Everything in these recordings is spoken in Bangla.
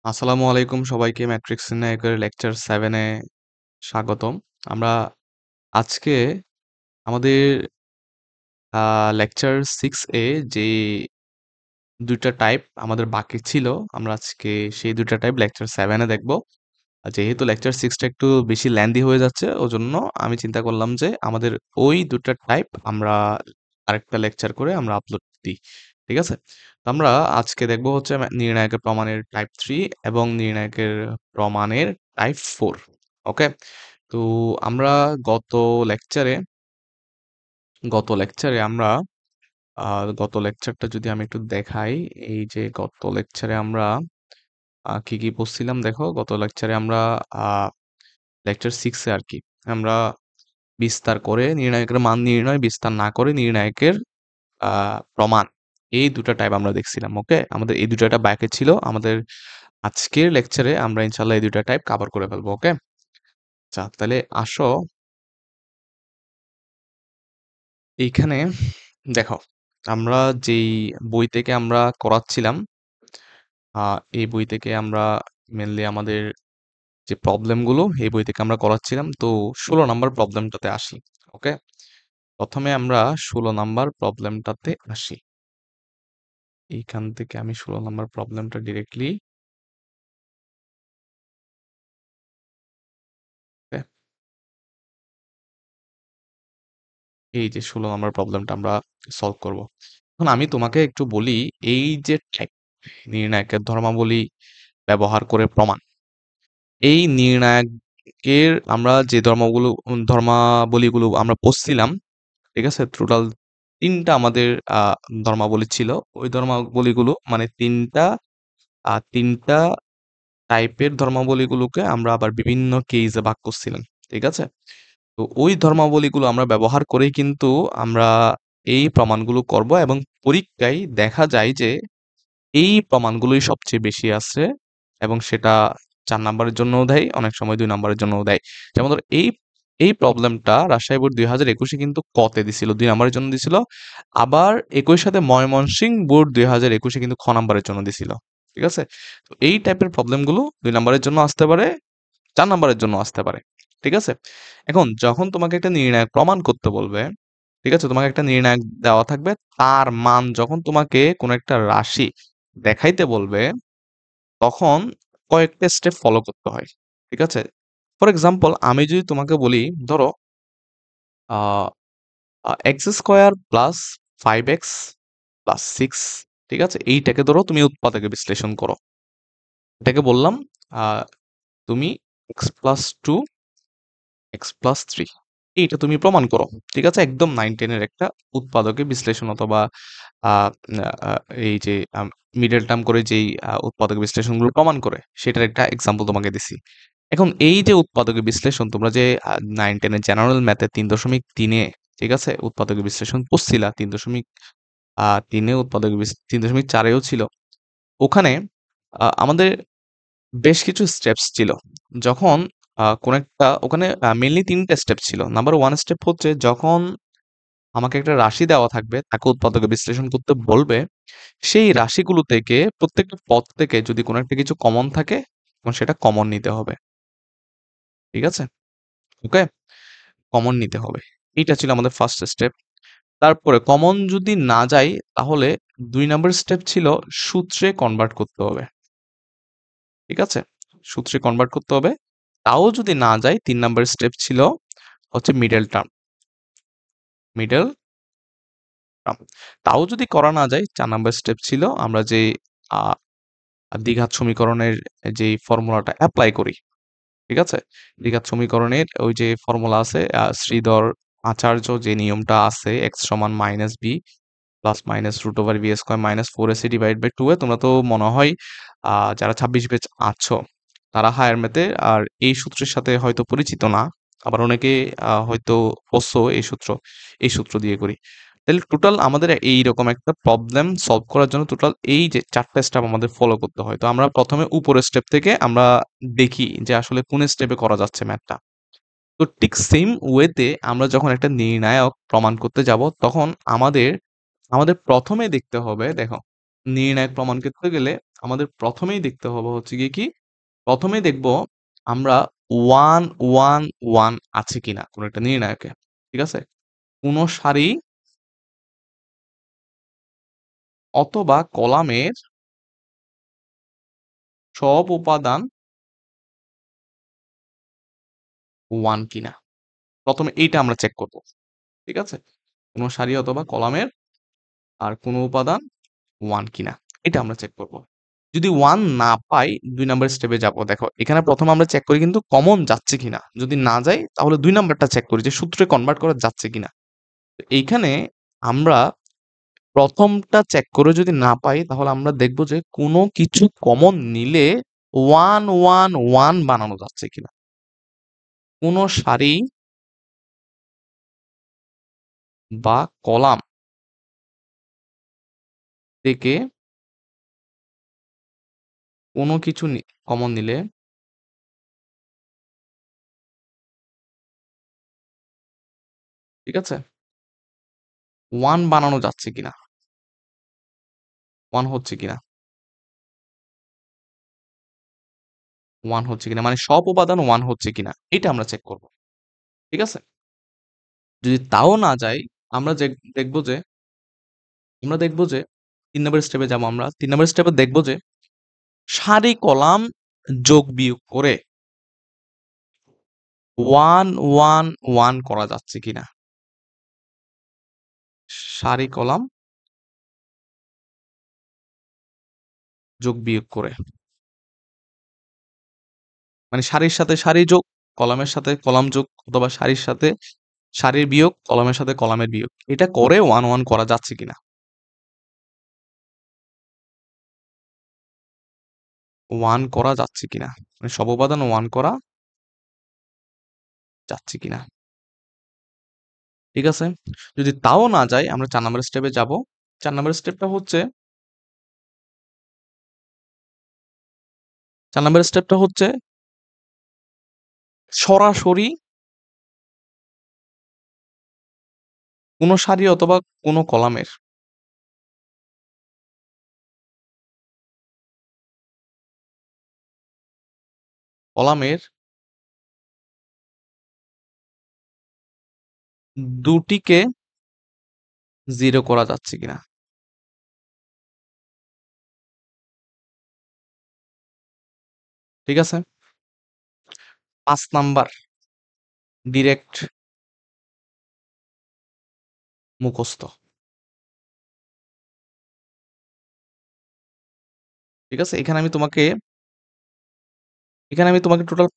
আসসালামু আলাইকুম সবাইকে ম্যাট্রিক্স নির্ণায়কের লেকচার 7 এ স্বাগতম। আমরা আজকে আমাদের লেকচার 6 এ যে ২ টা টাইপ আমাদের বাকি ছিল, আমরা আজকে সেই ২ টা টাইপ লেকচার 7 এ দেখব। যেহেতু লেকচার 6 টা একটু বেশি লেন্দি হয়ে যাচ্ছে, ওজন্য আমি চিন্তা করলাম যে আমাদের ওই ২ টা টাইপ আমরা আরেকটা লেকচার করে আমরা আপলোড দিই। ঠিক আছে? তো আমরা আজকে দেখব হচ্ছে নির্ণায়কের প্রমাণের টাইপ 3 এবং নির্ণায়কের প্রমাণের টাইপ 4। ওকে? তো আমরা গত লেকচারে গত লেকচারে আমরা আ গত লেকচারটা যদি আমি একটু দেখাই, এই যে গত লেকচারে আমরা কি পড়ছিলাম দেখো, গত লেকচারে আমরা আ লেকচার 6 এ আরকি। আমরা বিস্তার করে নির্ণায়কের মান নির্ণয়, বিস্তার না করে নির্ণায়কের আ প্রমাণ। এই ২ টা টাইপ আমরা দেখছিলাম। ওকে? আমাদের এই ২ টা বাকি ছিল। আমাদের আজকের লেকচারে আমরা ইনশাআল্লাহ এই ২ টা টাইপ কভার করে ফেলবো। ওকে? আচ্ছা, তাহলে আসো এইখানে দেখো, আমরা যেই বই থেকে আমরা করাচ্ছিলাম, আ এই বই থেকে আমরা মেইনলি আমাদের যে প্রবলেম গুলো এই বই থেকে আমরা করাচ্ছিলাম। তো ১৬ নাম্বার প্রবলেমটাতে আসি। ওকে? ১ম এ আমরা ১৬ নাম্বার প্রবলেমটাতে আসি। এইখান থেকে আমি ১৬ নাম্বার প্রবলেমটা ডিরেক্টলি ওকে? এই যে ১৬ নাম্বার প্রবলেমটা আমরা সলভ করব। এখন আমি তোমাকে একটু বলি, এই যে টাইপ নির্ণায়কের ধর্মাবলী ব্যবহার করে প্রমাণ। এই নির্ণায়কের আমরা যে ধর্মাবলীগুলো আমরা পড়ছিলাম, ঠিক আছে? টোটাল ৩ টা আমাদের আ ধর্মাবলী ছিল। ওই ধর্মাবলীগুলো মানে ৩ টা টাইপের ধর্মাবলীগুলোকে আমরা আবার বিভিন্ন কেইসে ভাগ করছিলাম। ঠিক আছে? তো ওই ধর্মাবলীগুলো আমরা ব্যবহার করেই কিন্তু আমরা এই প্রমাণগুলো করব এবং পরীক্ষায় দেখা যায় যে এই প্রমাণগুলোই সবচেয়ে বেশি আসে এবং সেটা ৪ নাম্বারের জন্যও দেয়, অনেক সময় ২ নাম্বারের জন্যও দেয়। যেমন ধরো এই প্রবলেমটা রাজশাহী বোর্ড ২০২১ এ কিন্তু ক তে দিছিল, ২ নাম্বারের জন্য দিছিল। আবার একই সাথে ময়মনসিংহ বোর্ড ২০২১ এ কিন্তু খ নাম্বারের জন্য দিছিল। ঠিক আছে? তো এই টাইপের প্রবলেমগুলো ২ নাম্বারের জন্য আসতে পারে, ৪ নাম্বারের জন্য আসতে পারে। ঠিক আছে? এখন যখন তোমাকে একটা নির্ণায়ক প্রমাণ করতে বলবে, ঠিক আছে? তোমাকে একটা নির্ণায়ক দেওয়া থাকবে। তার মান যখন তোমাকে কোনো একটা রাশি দেখাইতে বলবে, তখন কয়েকটা স্টেপ ফলো করতে হয়। ঠিক আছে? ফর এক্সাম্পল আমি যদি তোমাকে বলি, ধরো a x square plus 5x plus 6, ঠিক আছে? এইটাকে ধরো তুমি উৎপাদকে বিশ্লেষণ করো। এটাকে বললাম আ তুমি x প্লাস 2 x+3 এইটা তুমি প্রমাণ করো। ঠিক আছে? একদম 9-10 এর একটা উৎপাদকে বিশ্লেষণ অথবা আ আ এই যে মিডল টার্ম করে যেই উৎপাদক বিশ্লেষণগুলো প্রমাণ করে, সেটার একটা এক্সাম্পল তোমাকে দিছি। এখন এই যে উৎপাদকের বিশ্লেষণ তোমরা যে 9-10 এর জেনারেল ম্যাথে ৩.৩ এ, ঠিক আছে? উৎপাদকের বিশ্লেষণ পড়ছিলা ৩.৩ এ উৎপাদকের ৩.৪ এও ছিল। ওখানে আমাদের বেশ কিছু স্টেপস ছিল। যখন কোন একটা ওখানে মেইনলি ৩ টা স্টেপ ছিল। নাম্বার 1 স্টেপ হচ্ছে যখন আমাকে একটা রাশি দেওয়া থাকবে, তাকে উৎপাদকে বিশ্লেষণ করতে বলবে, সেই রাশিগুলো থেকে প্রত্যেকটা পদ থেকে যদি কোন একটা কিছু কমন থাকে, তখন সেটা কমন নিতে হবে। ঠিক আছে? ওকে? কমন নিতে হবে। এইটা ছিল আমাদের ফার্স্ট স্টেপ। তারপরে কমন যদি না যায়, তাহলে ২ নাম্বার স্টেপ ছিল সূত্রে কনভার্ট করতে হবে। ঠিক আছে? সূত্রে কনভার্ট করতে হবে। তাও যদি না যায় ৩ নাম্বার স্টেপ ছিল হচ্ছে মিডল টার্ম। Middle term. তাও যদি করা না যায় ৪ নাম্বার স্টেপ ছিল আমরা যে আ দ্বিঘাত সমীকরণের যেই ফর্মুলাটা এপ্লাই করি। ঠিক আছে? দ্বিঘাত সমীকরণের ওই যে ফর্মুলা আছে শ্রীধর আচার্য যে নিয়মটা আছে x সমান -b plus minus root over b square minus 4ac divide by 2 a তোমরা তো মনে হয় যারা ২৬ ব্যাচ আছো তারা হায়ার ম্যাথে আর এই সূত্রের সাথে হয়তো পরিচিত না। আবার অনেকে হয়তো পড়ছো এই সূত্র দিয়ে করি। তাহলে টোটাল আমাদের এইরকম একটা প্রবলেম সলভ করার জন্য টোটাল এই যে ৪ টা স্টেপ আমাদের ফলো করতে হয়। তো আমরা ১ম এ উপরের স্টেপ থেকে আমরা দেখি যে আসলে কোন স্টেপে করা যাচ্ছে ম্যাথটা। তো ঠিক সেম ওয়েতে আমরা যখন একটা নির্ণায়ক প্রমাণ করতে যাব, তখন আমাদের ১ম এ দেখতে হবে, দেখো নির্ণায়ক প্রমাণ করতে গেলে আমাদের প্রথমেই দেখতে হবে হচ্ছে গিয়ে কি, প্রথমেই দেখব আমরা 1 1 1 আছে কিনা কোনো একটা নির্ণায়কে। ঠিক আছে? কোনো সারি অথবা কলামের সব উপাদান 1 কিনা। প্রথমে এইটা আমরা চেক করব। ঠিক আছে? কোনো সারি অথবা কলামের আর কোনো উপাদান 1 কিনা। এটা আমরা চেক করব। যদি 1 না পাই ২ নাম্বার স্টেপে যাব। দেখো এখানে ১ম আমরা চেক করি কিন্তু কমন যাচ্ছে কিনা। যদি না যায় তাহলে ২ নাম্বারটা চেক করি যে সূত্রে কনভার্ট করা যাচ্ছে কিনা। তো এইখানে আমরা ১ম টা চেক করে যদি না পাই তাহলে আমরা দেখব যে কোনো কিছু কমন নিলে 1 1 1 বানানো যাচ্ছে কিনা। কোনো সারি বা কলাম থেকে কোনো কিছু কমন নিলে ঠিক আছে? 1 বানানো যাচ্ছে কিনা। 1 হচ্ছে কিনা। 1 হচ্ছে কিনা। মানে সব উপাদান 1 হচ্ছে কিনা। এটা আমরা চেক করব। ঠিক আছে? যদি তাও না যায় আমরা দেখব যে আমরা দেখব যে ৩ নাম্বার স্টেপে যাবো আমরা। ৩ নাম্বার স্টেপে দেখব যে সারি কলাম যোগ বিয়োগ করে 1 1 1 করা যাচ্ছে কিনা। সারি কলাম যোগ বিয়োগ করে। মানে সারির সাথে সারি যোগ, কলামের সাথে কলাম যোগ অথবা সারির সাথে সারির বিয়োগ, কলামের সাথে কলামের বিয়োগ। এটা করে 1 1 করা যাচ্ছে কিনা। 1 করা যাচ্ছে কিনা। মানে সব উপাদান 1 করা যাচ্ছে কিনা। ঠিক আছে? যদি তাও না যায় আমরা ৪ নাম্বার স্টেপে যাব। ৪ নাম্বার স্টেপটা হচ্ছে ৪ নাম্বার স্টেপটা হচ্ছে সরাসরি কোন সারি অথবা কোন কলামের ২ টিকে 0 করা যাচ্ছে কিনা। ঠিক আছে? ৫ নাম্বার ডিরেক্ট মুখস্থ। ঠিক আছে? এখানে আমি তোমাকে টোটাল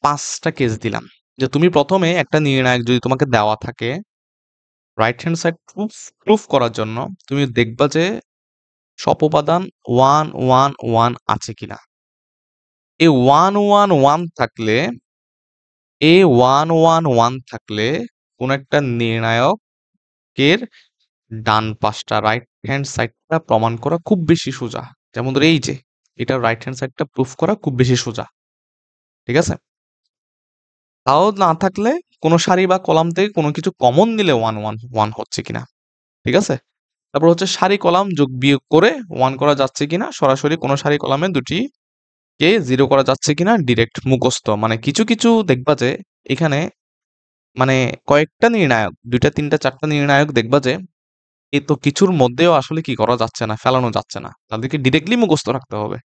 ৫ টা কেস দিলাম। যে তুমি ১ম এ একটা নির্ণায়ক যদি তোমাকে দেওয়া থাকে, রাইট হ্যান্ড সাইড প্রুফ করার জন্য তুমি দেখবা যে সব উপাদান 1 1 1 আছে কিনা। এই 1 1 1 থাকলে এই 1 1 1 থাকলে কোন একটা নির্ণায়কের ডান পাশটা রাইট হ্যান্ড সাইডটা প্রমাণ করা খুব বেশি সোজা। যেমন ধরো এই যে এটা রাইট হ্যান্ড সাইডটা প্রুফ করা খুব বেশি সোজা। ঠিক আছে? তাও না থাকলে কোন সারি বা কলাম থেকে কোনো কিছু কমন নিলে 1 1 1 হচ্ছে কিনা। ঠিক আছে? তারপর হচ্ছে সারি কলাম যোগ বিয়োগ করে 1 করা যাচ্ছে কিনা, সরাসরি কোন সারি কলামে দুটিকে 0 করা যাচ্ছে কিনা ডিরেক্ট মুখস্থ। মানে কিছু দেখবা যে এখানে মানে কয়েকটা নির্ণায়ক ২ টা ৩ টা ৪ টা নির্ণায়ক দেখবা যে এ তো কিছুর মধ্যেও আসলে কি করা যাচ্ছে না, ফেলানো যাচ্ছে না। তাদেরকে ডিরেক্টলি মুখস্থ রাখতে হবে।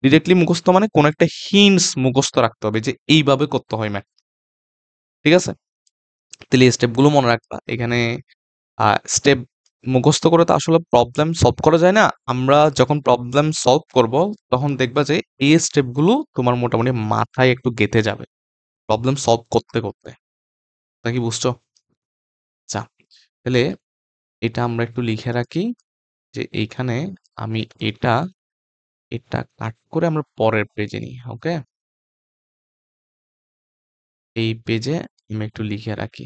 ডিরেক্টলি মুখস্থ মানে কোন একটা হিন্টস মুখস্থ রাখতে হবে যে এইভাবে করতে হয় ম্যাথ। ঠিক আছে? তাহলে এই স্টেপগুলো মনে রাখবা। এখানে স্টেপ মুখস্থ করে তো আসলে প্রবলেম সলভ করা যায় না। আমরা যখন প্রবলেম সলভ করব তখন দেখবা যে এই স্টেপগুলো তোমার মোটামুটি মাথায় একটু গেঁথে যাবে। প্রবলেম সলভ করতে। তা কি বুঝছো? আচ্ছা, তাহলে এটা আমরা একটু লিখে রাখি যে এইখানে আমি এটা কাট করে আমরা পরের পেজে নিই। ওকে? এই পেজে আমি একটু লিখে রাখি।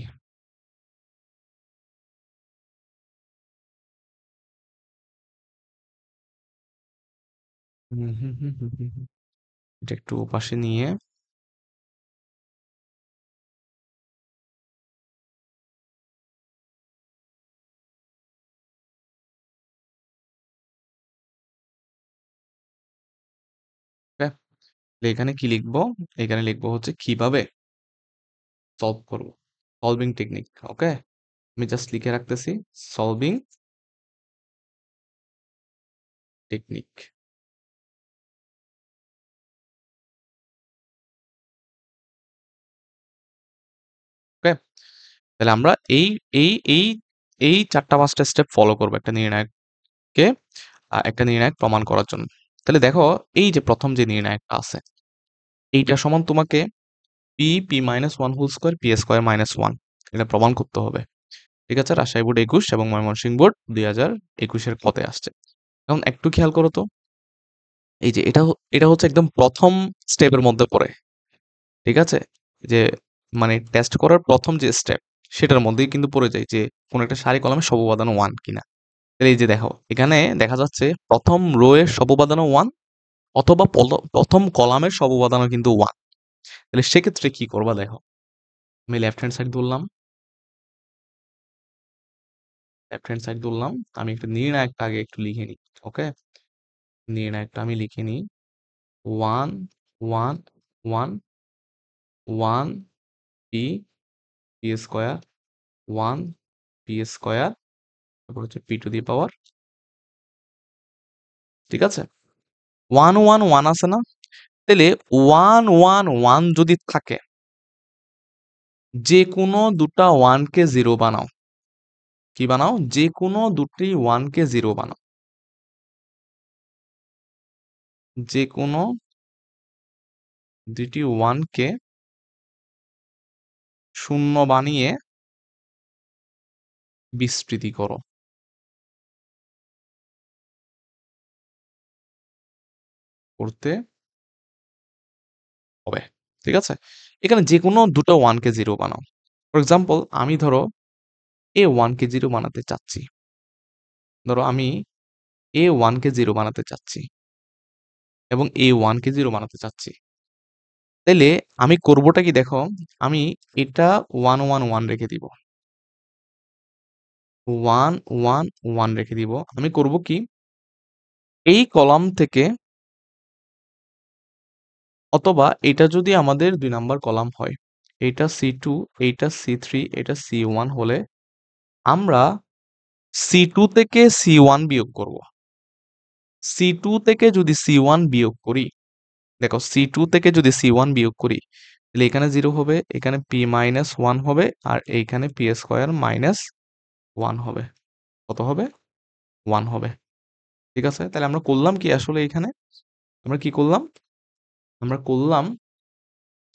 হুম। এটা একটু ওপাশে নিয়ে এখানে কি লিখবো? এখানে লিখবো হচ্ছে কিভাবে সলভ করব। Solving technique. ওকে? আমি জাস্ট লিখে রাখতেছি সলভিং টেকনিক। ওকে? তাহলে আমরা এই এই এই এই ৪টা ৫টা স্টেপ ফলো করব একটা নির্ণায়ক প্রমাণ করার জন্য। তাহলে দেখো এই যে ১ম যে নির্ণায়কটা আছে, এইটা সমান তোমাকে p(p-1 হোল স্কয়ার p² - 1) এটা প্রমাণ করতে হবে। ঠিক আছে? রাজশাহী বোর্ড ২১ এবং ময়মনসিংহ বোর্ড ২০২১ এর ক তে আসছে। এখন একটু খেয়াল করো তো। এই যে এটা হচ্ছে একদম ১ম স্টেপের মধ্যে পড়ে। ঠিক আছে? যে মানে টেস্ট করার ১ম যে স্টেপ সেটার মধ্যেই কিন্তু পড়ে যায় যে কোন একটা সারি কলামের সব উপাদান 1 কিনা। তাহলে এই যে দেখো এখানে দেখা যাচ্ছে ১ম রো এর সব উপাদানও 1 অথবা ১ম কলামের সব উপাদানও কিন্তু 1। তাহলে সেক্ষেত্রে কি করবা দেখো। আমি লেফট হ্যান্ড সাইড ধরলাম। লেফট হ্যান্ড সাইড ধরলাম। আমি একটা নির্ণায়কটা আগে একটু লিখে নিই। ওকে? নির্ণায়কটা আমি লিখে নিই। 1 1 1 1 p p² 1 p², তারপর হচ্ছে p²। ঠিক আছে? 1 1 1 আছে না? তাহলে 1 1 1 যদি থাকে, যেকোনো দুটা 1 কে 0 বানাও। কি বানাও? যেকোনো দুটি 1 কে 0 বানাও। যেকোনো দুটি 1 কে 0 বানিয়ে বিস্তৃতি করো। করতে হবে। ঠিক আছে? এখানে যেকোনো দুটো 1 কে 0 বানাও। ফর এক্সাম্পল আমি ধরো A1 কে 0 বানাতে চাচ্ছি। ধরো আমি A1 কে 0 বানাতে চাচ্ছি এবং A1 কে 0 বানাতে চাচ্ছি। তাইলে আমি করবোটা কি দেখো, আমি এটা 1 1 1 রেখে দিব। 1 1 1 রেখে দিব। আমি করব কি, এই কলাম থেকে অথবা এটা যদি আমাদের ২ নাম্বার কলাম হয়, এইটা C2, এইটা C3, এটা C1 হলে আমরা C2 থেকে C1 বিয়োগ করব। C2 থেকে যদি C1 বিয়োগ করি, দেখো C2 থেকে যদি C1 বিয়োগ করি, তাহলে এখানে 0 হবে, এখানে p-1 হবে আর এইখানে p² - 1 হবে। কত হবে? 1 হবে। ঠিক আছে? তাহলে আমরা করলাম কি আসলে এইখানে? আমরা কি করলাম? আমরা করলাম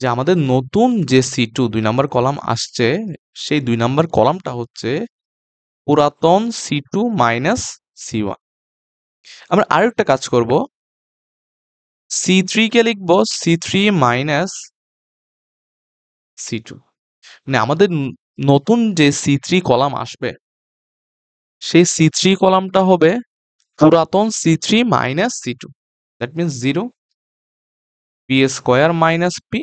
যে আমাদের নতুন যে C2 ২ নাম্বার কলাম আসছে, সেই ২ নাম্বার কলামটা হচ্ছে পুরাতন C2 মাইনাস C1। আমরা আরেকটা কাজ করব। C3 কে লিখব C3 মাইনাস C2। মানে আমাদের নতুন যে C3 কলাম আসবে, সেই C3 কলামটা হবে পুরাতন C3 minus C2। That means 0 p² - p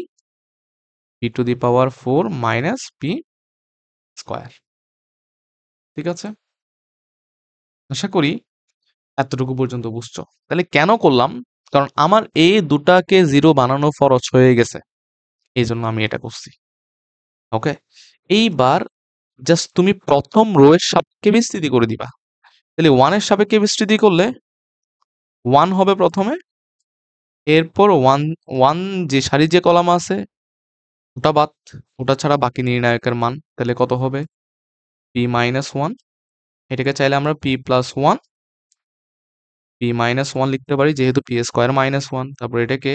p⁴ minus p²। ঠিক আছে? আশা করি এতটুকু পর্যন্ত বুঝছো। তাহলে কেন করলাম? কারণ আমার এই দুটাকে 0 বানানো ফরজ হয়ে গেছে। এইজন্য আমি এটা করছি। ওকে? এইবার জাস্ট তুমি ১ম রো এর সাপেক্ষে বিস্তৃতি করে দিবা। তাহলে 1 এর সাপেক্ষে বিস্তৃতি করলে 1 হবে ১ম এ। এরপর 1 1 যে সারির যে কলাম আছে ওটা বাদ। ওটা ছাড়া বাকি নির্ণায়কের মান। তাহলে কত হবে? p-1। এটাকে চাইলে আমরা p+1 p-1 লিখতে পারি যেহেতু p²-1। তারপর এটাকে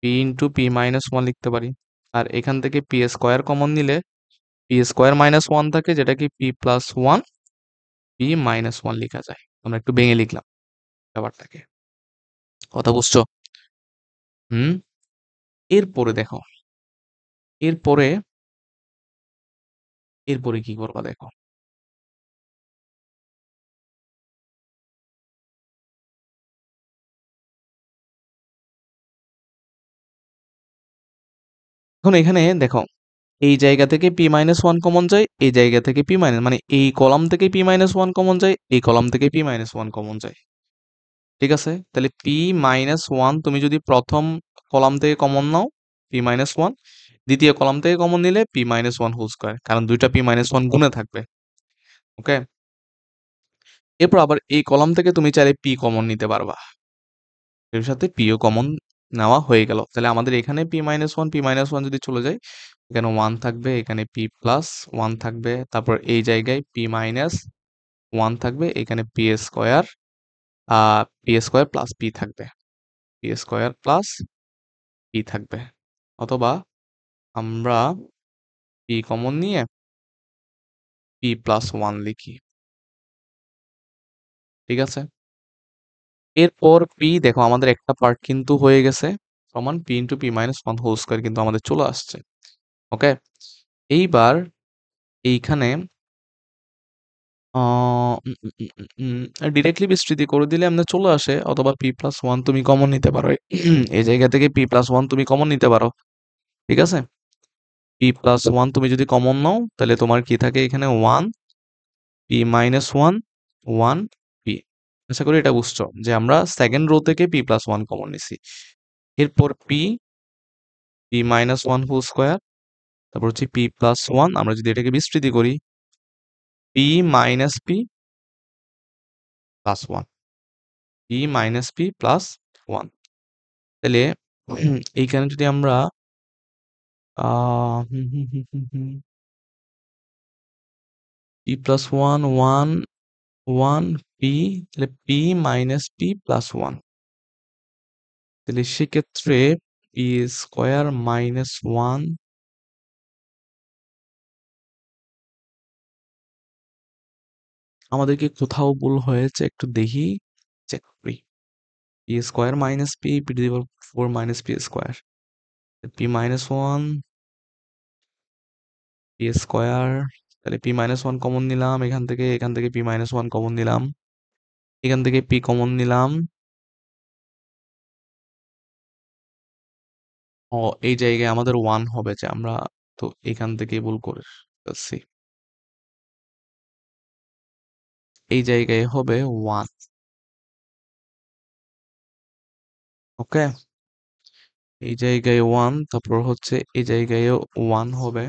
p*p-1 লিখতে পারি। আর এখান থেকে p² কমন নিলে p²-1 থাকে যেটাকে p+1 p-1 লিখা যায়। আমরা একটু ভেঙে লিখলাম ব্যাপারটাকে। কথা বুঝছো? হুম? এরপরে দেখো। এরপরে এরপরে কি করবা দেখো। এখন এখানে দেখো, এই জায়গা থেকে p-1 কমন যায়, এই জায়গা থেকে মানে এই কলাম থেকে p-1 কমন যায়, এই কলাম থেকে p-1 কমন যায়। ঠিক আছে? তাহলে p-1 তুমি যদি ১ম কলাম থেকে কমন নাও পি মাইনাস ওয়ান, দ্বিতীয় কলাম থেকে কমন নিলে p minus one whole square, কারণ দুইটা পি মাইনাস ওয়ান গুণে থাকবে। ওকে, এরপর আবার এই কলাম থেকে তুমি চাইলে পি কমন নিতে পারবা, এর সাথে পিও কমন নেওয়া হয়ে গেল। তাহলে আমাদের এখানে পি মাইনাস ওয়ান যদি চলে যায়, এখানে ওয়ান থাকবে, এখানে পি প্লাস ওয়ান থাকবে, তারপর এই জায়গায় পি মাইনাস ওয়ান থাকবে, এখানে পি স্কোয়ার প্লাস পি থাকবে, পি স্কোয়ার প্লাস পি থাকবে। অথবা আমরা পি কমন নিয়ে পি প্লাস ওয়ান লিখি, ঠিক আছে। এরপর পি দেখো আমাদের একটা পার্ট কিন্তু হয়ে গেছে, সমান p into p minus one whole square কিন্তু আমাদের চলে আসছে। ওকে, এইবার এইখানে ডিরেক্টলি বিস্তৃতি করে দিলে আমাদের চলে আসে, অথবা পি প্লাস ওয়ান তুমি কমন নিতে পারো, এই জায়গা থেকে পি প্লাস ওয়ান তুমি কমন নিতে পারো, ঠিক আছে। পি প্লাস ওয়ান তুমি যদি কমন নাও তাহলে তোমার কি থাকে এখানে one p minus one one p. আশা করি এটা বুঝছো যে আমরা সেকেন্ড রো থেকে পি প্লাস ওয়ান কমন নিছি। এরপর p p minus one whole square, তারপর হচ্ছে পি প্লাস ওয়ান, আমরা যদি এটাকে বিস্তৃতি করি p minus p plus one, p minus p plus one. তাহলে এইখানে যদি আমরা p plus one one one p, তাহলে p minus p plus one, তাহলে সেক্ষেত্রে পি স্কোয়ার মাইনাস ওয়ান, আমাদেরকে কোথাও ভুল হয়েছে একটু দেখি, চেক করি। P square minus P P to the power four minus p square, P minus one P square, তাহলে পি মাইনাস ওয়ান কমন নিলাম এখান থেকে, এখান থেকে পি মাইনাস ওয়ান কমন নিলাম, এখান থেকে পি কমন নিলাম। ও, এই জায়গায় আমাদের ওয়ান হবে, যে আমরা তো এখান থেকে ভুল করে ফেলছি, এই জায়গায় হবে ওয়ান। ওকে, এই জায়গায় ওয়ান, তারপর হচ্ছে এই জায়গায়ও ওয়ান হবে।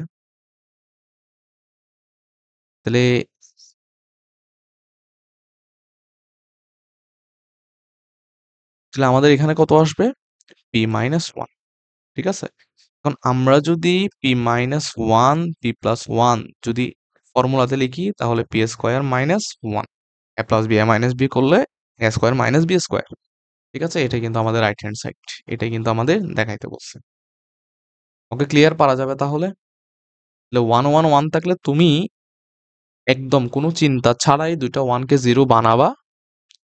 তাহলে তাহলে আমাদের এখানে কত আসবে? পি মাইনাস ওয়ান, ঠিক আছে। এখন আমরা যদি P minus one P plus one যদি ফর্মুলাতে লিখি, তাহলে P square minus one, A plus B A minus B করলে এ স্কোয়ার মাইনাস বি স্কোয়ার, ঠিক আছে। এটা কিন্তু আমাদের রাইট হ্যান্ড সাইড, এটাই কিন্তু আমাদের দেখাইতে বলছে। ওকে, ক্লিয়ার পারা যাবে তাহলে। তাহলে ওয়ান ওয়ান ওয়ান থাকলে তুমি একদম কোনো চিন্তা ছাড়াই দুইটা ওয়ানকে জিরো বানাবা,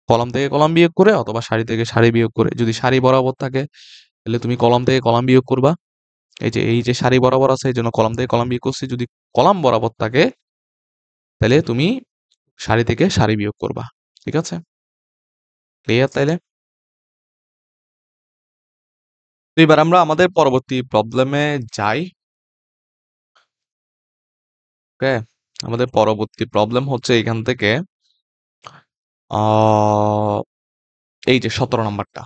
কলাম থেকে কলাম বিয়োগ করে অথবা সারি থেকে সারি বিয়োগ করে। যদি সারি বরাবর থাকে তাহলে তুমি কলাম থেকে কলাম বিয়োগ করবা, এই যে সারি বরাবর আছে এই জন্য কলাম থেকে কলাম বিয়োগ করছি। যদি কলাম বরাবর থাকে তাহলে তুমি সারি থেকে সারি বিয়োগ করবা, ঠিক আছে। ক্লিয়ার তাইলে? তো এবার আমরা আমাদের পরবর্তী প্রবলেমে যাই। ওকে, আমাদের পরবর্তী প্রবলেম হচ্ছে এখান থেকে এই যে 17 নাম্বারটা।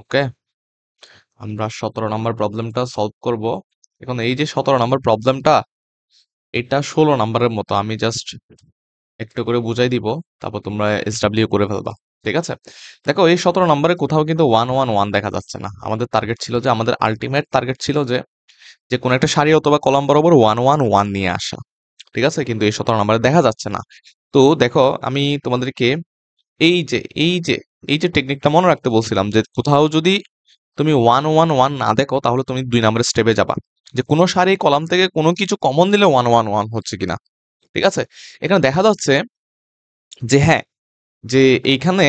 ওকে, আমরা 17 নাম্বার প্রবলেমটা সলভ করব। এখন এই যে 17 নাম্বার প্রবলেমটা, এটা 16 নাম্বারের মতো, আমি জাস্ট একটু করে বুঝাই দিব, তারপর তোমরা এসডব্লিউ করে ফেলবা, ঠিক আছে। দেখো এই 17 নম্বরে কোথাও কিন্তু ওয়ান ওয়ান ওয়ান দেখা যাচ্ছে না। আমাদের টার্গেট ছিল যে, আমাদের আলটিমেট টার্গেট ছিল যে যে কোনো একটা সারি অথবা কলাম বরাবর ওয়ান ওয়ান ওয়ান নিয়ে আসা, ঠিক আছে। কিন্তু এই 17 নম্বরে দেখা যাচ্ছে না। তো দেখো আমি তোমাদেরকে এই যে এই যে এই যে টেকনিকটা মনে রাখতে বলছিলাম, যে কোথাও যদি তুমি ওয়ান ওয়ান ওয়ান না দেখো তাহলে তুমি 2 নম্বরের স্টেপে যাবা, যে কোনো সারি কলাম থেকে কোনো কিছু কমন দিলে ওয়ান ওয়ান ওয়ান হচ্ছে কিনা, ঠিক আছে। এখানে দেখা যাচ্ছে যে হ্যাঁ, যে এইখানে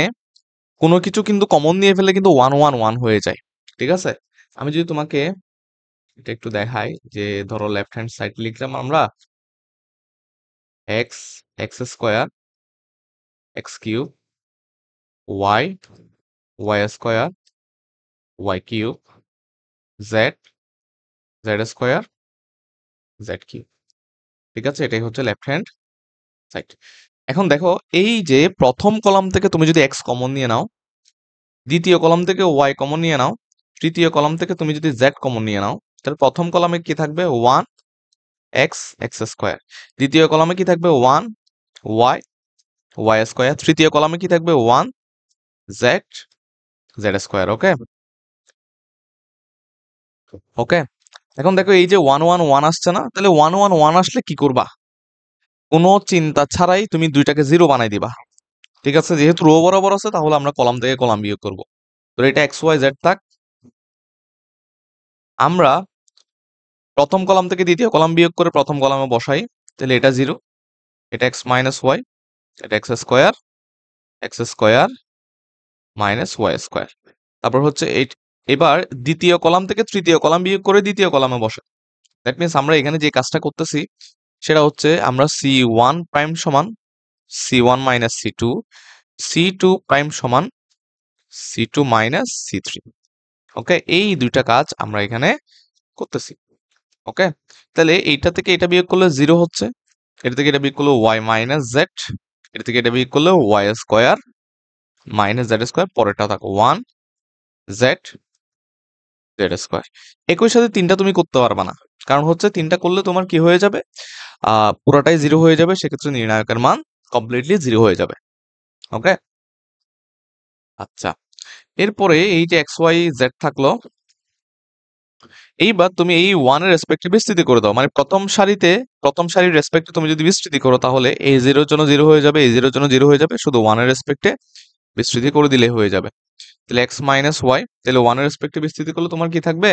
কোনো কিছু কিন্তু কমন নিয়ে ফেললে কিন্তু ওয়ান ওয়ান ওয়ান হয়ে যায়, ঠিক আছে। আমি যদি তোমাকে এটা একটু দেখাই, যে ধরো লেফট হ্যান্ড সাইড লিখলাম আমরা x x square x cube y y square y cube z z square z cube, ঠিক আছে। এটাই হচ্ছে লেফট হ্যান্ড সাইড। এখন দেখো এই যে প্রথম কলাম থেকে তুমি যদি এক্স কমন নিয়ে নাও, দ্বিতীয় কলাম থেকে ওয়াই কমন নিয়ে নাও, তৃতীয় কলাম থেকে তুমি যদি z কমন নিয়ে নাও তাহলে প্রথম কলামে কি থাকবে 1 x x স্কয়ার, দ্বিতীয় কলামে কি থাকবে 1 y y স্কয়ার, তৃতীয় কলামে কি থাকবে 1 z z স্কয়ার। ওকে ওকে, এখন দেখো এই যে 1 1 1 আসছে না, তাহলে 1 1 1 আসলে কি করবা? কোনো চিন্তা ছাড়াই তুমি দুইটাকে জিরো বানাই দিবা। ঠিক আছে, যেহেতু রো বরাবর আছে তাহলে আমরা কলাম থেকে কলাম বিয়োগ করব। তো এটা এক্স ওয়াই জেড থাক, আমরা প্রথম কলাম থেকে দ্বিতীয় কলাম বিয়োগ করে প্রথম কলামে বসাই, তাহলে এটা জিরো, এটা এক্স মাইনাস ওয়াই, এটা x square minus y square. তারপর হচ্ছে এবার দ্বিতীয় কলাম থেকে তৃতীয় কলাম বিয়োগ করে দ্বিতীয় কলামে বসাই। দ্যাট মিনস আমরা এখানে যে কাজটা করতেছি সেটা হচ্ছে আমরা সি ওয়ান প্রাইম সমান C one minus C two, C two prime সমান C two minus C three. Okay, এই দুইটা কাজ আমরা এখানে করতেছি। ওকে, তাহলে এইটা থেকে এটা বিয়োগ করলে জিরো হচ্ছে, এটা থেকে এটা বিয়োগ করলে ওয়াই মাইনাস জেড, এটা থেকে এটা বিয়োগ করলে y square minus z square, পরেরটা থাকো ওয়ান জেড জেড স্কোয়ার। একই সাথে তিনটা তুমি করতে পারবা না, কারণ হচ্ছে তিনটা করলে তোমার কি হয়ে যাবে, পুরোটাই জিরো হয়ে যাবে, সেক্ষেত্রে নির্ণায়কের মান কমপ্লিটলি জিরো হয়ে যাবে। ওকে, আচ্ছা, এরপরে এই যে এক্স ওয়াই জেড থাকলো, এইবার তুমি এই ওয়ানের রেসপেক্টে বিস্তৃতি করে দাও, মানে প্রথম সারির রেসপেক্টে তুমি যদি বিস্তৃতি করো তাহলে এই জিরোর জন্য জিরো হয়ে যাবে, এই জিরোর জন্য জিরো হয়ে যাবে, শুধু ওয়ানের রেসপেক্টে বিস্তৃতি করে দিলে হয়ে যাবে। তাহলে এক্স মাইনাস ওয়াই, তাহলে ওয়ানের রেসপেক্টে বিস্তৃতি করলে তোমার কি থাকবে,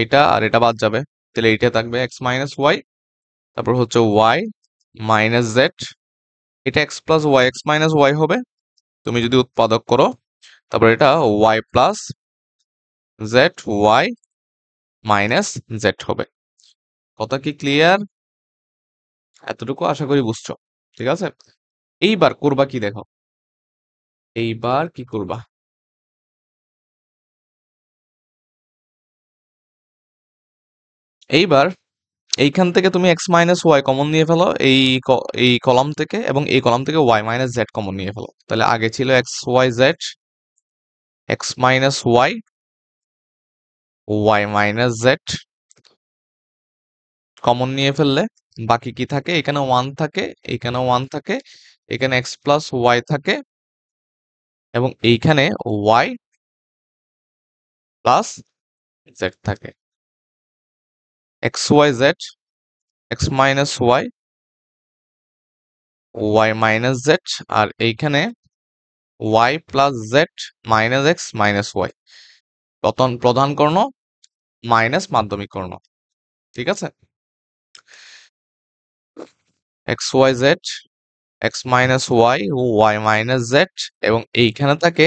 এটা আর এটা বাদ যাবে, তাহলে এইটা থাকবে এক্স মাইনাস ওয়াই, তারপর হচ্ছে ওয়াই মাইনাস জেড, এটা x plus y x minus y হবে তুমি যদি উৎপাদক করো, তারপর এটা y plus z y minus z হবে। কথা কি ক্লিয়ার? এতটুকু আশা করি বুঝছো। ঠিক আছে, এইবার করবা কি দেখো, এইবার কি করবা, এইবার এইখান থেকে তুমি এক্স মাইনাস ওয়াই কমন নিয়ে ফেলো, এই কলাম থেকে, এবং এই কলাম থেকে ওয়াই মাইনাস জেড কমন নিয়ে ফেলো। তাহলে আগে ছিল x y z, x minus y, y minus z common নিয়ে ফেললে বাকি কি থাকে, এখানে ওয়ান থাকে, এখানে ওয়ান থাকে, এখানে এক্স প্লাস ওয়াই থাকে, এবং এইখানে ওয়াই প্লাস জেড থাকে। X y z, x minus y, y minus z, আর এইখানে y plus z minus x minus y, প্রধান কর্ণ মাইনাস মাধ্যমিক কর্ণ। ঠিক আছে, x y z, x minus y, y minus z, এবং এইখানে থাকে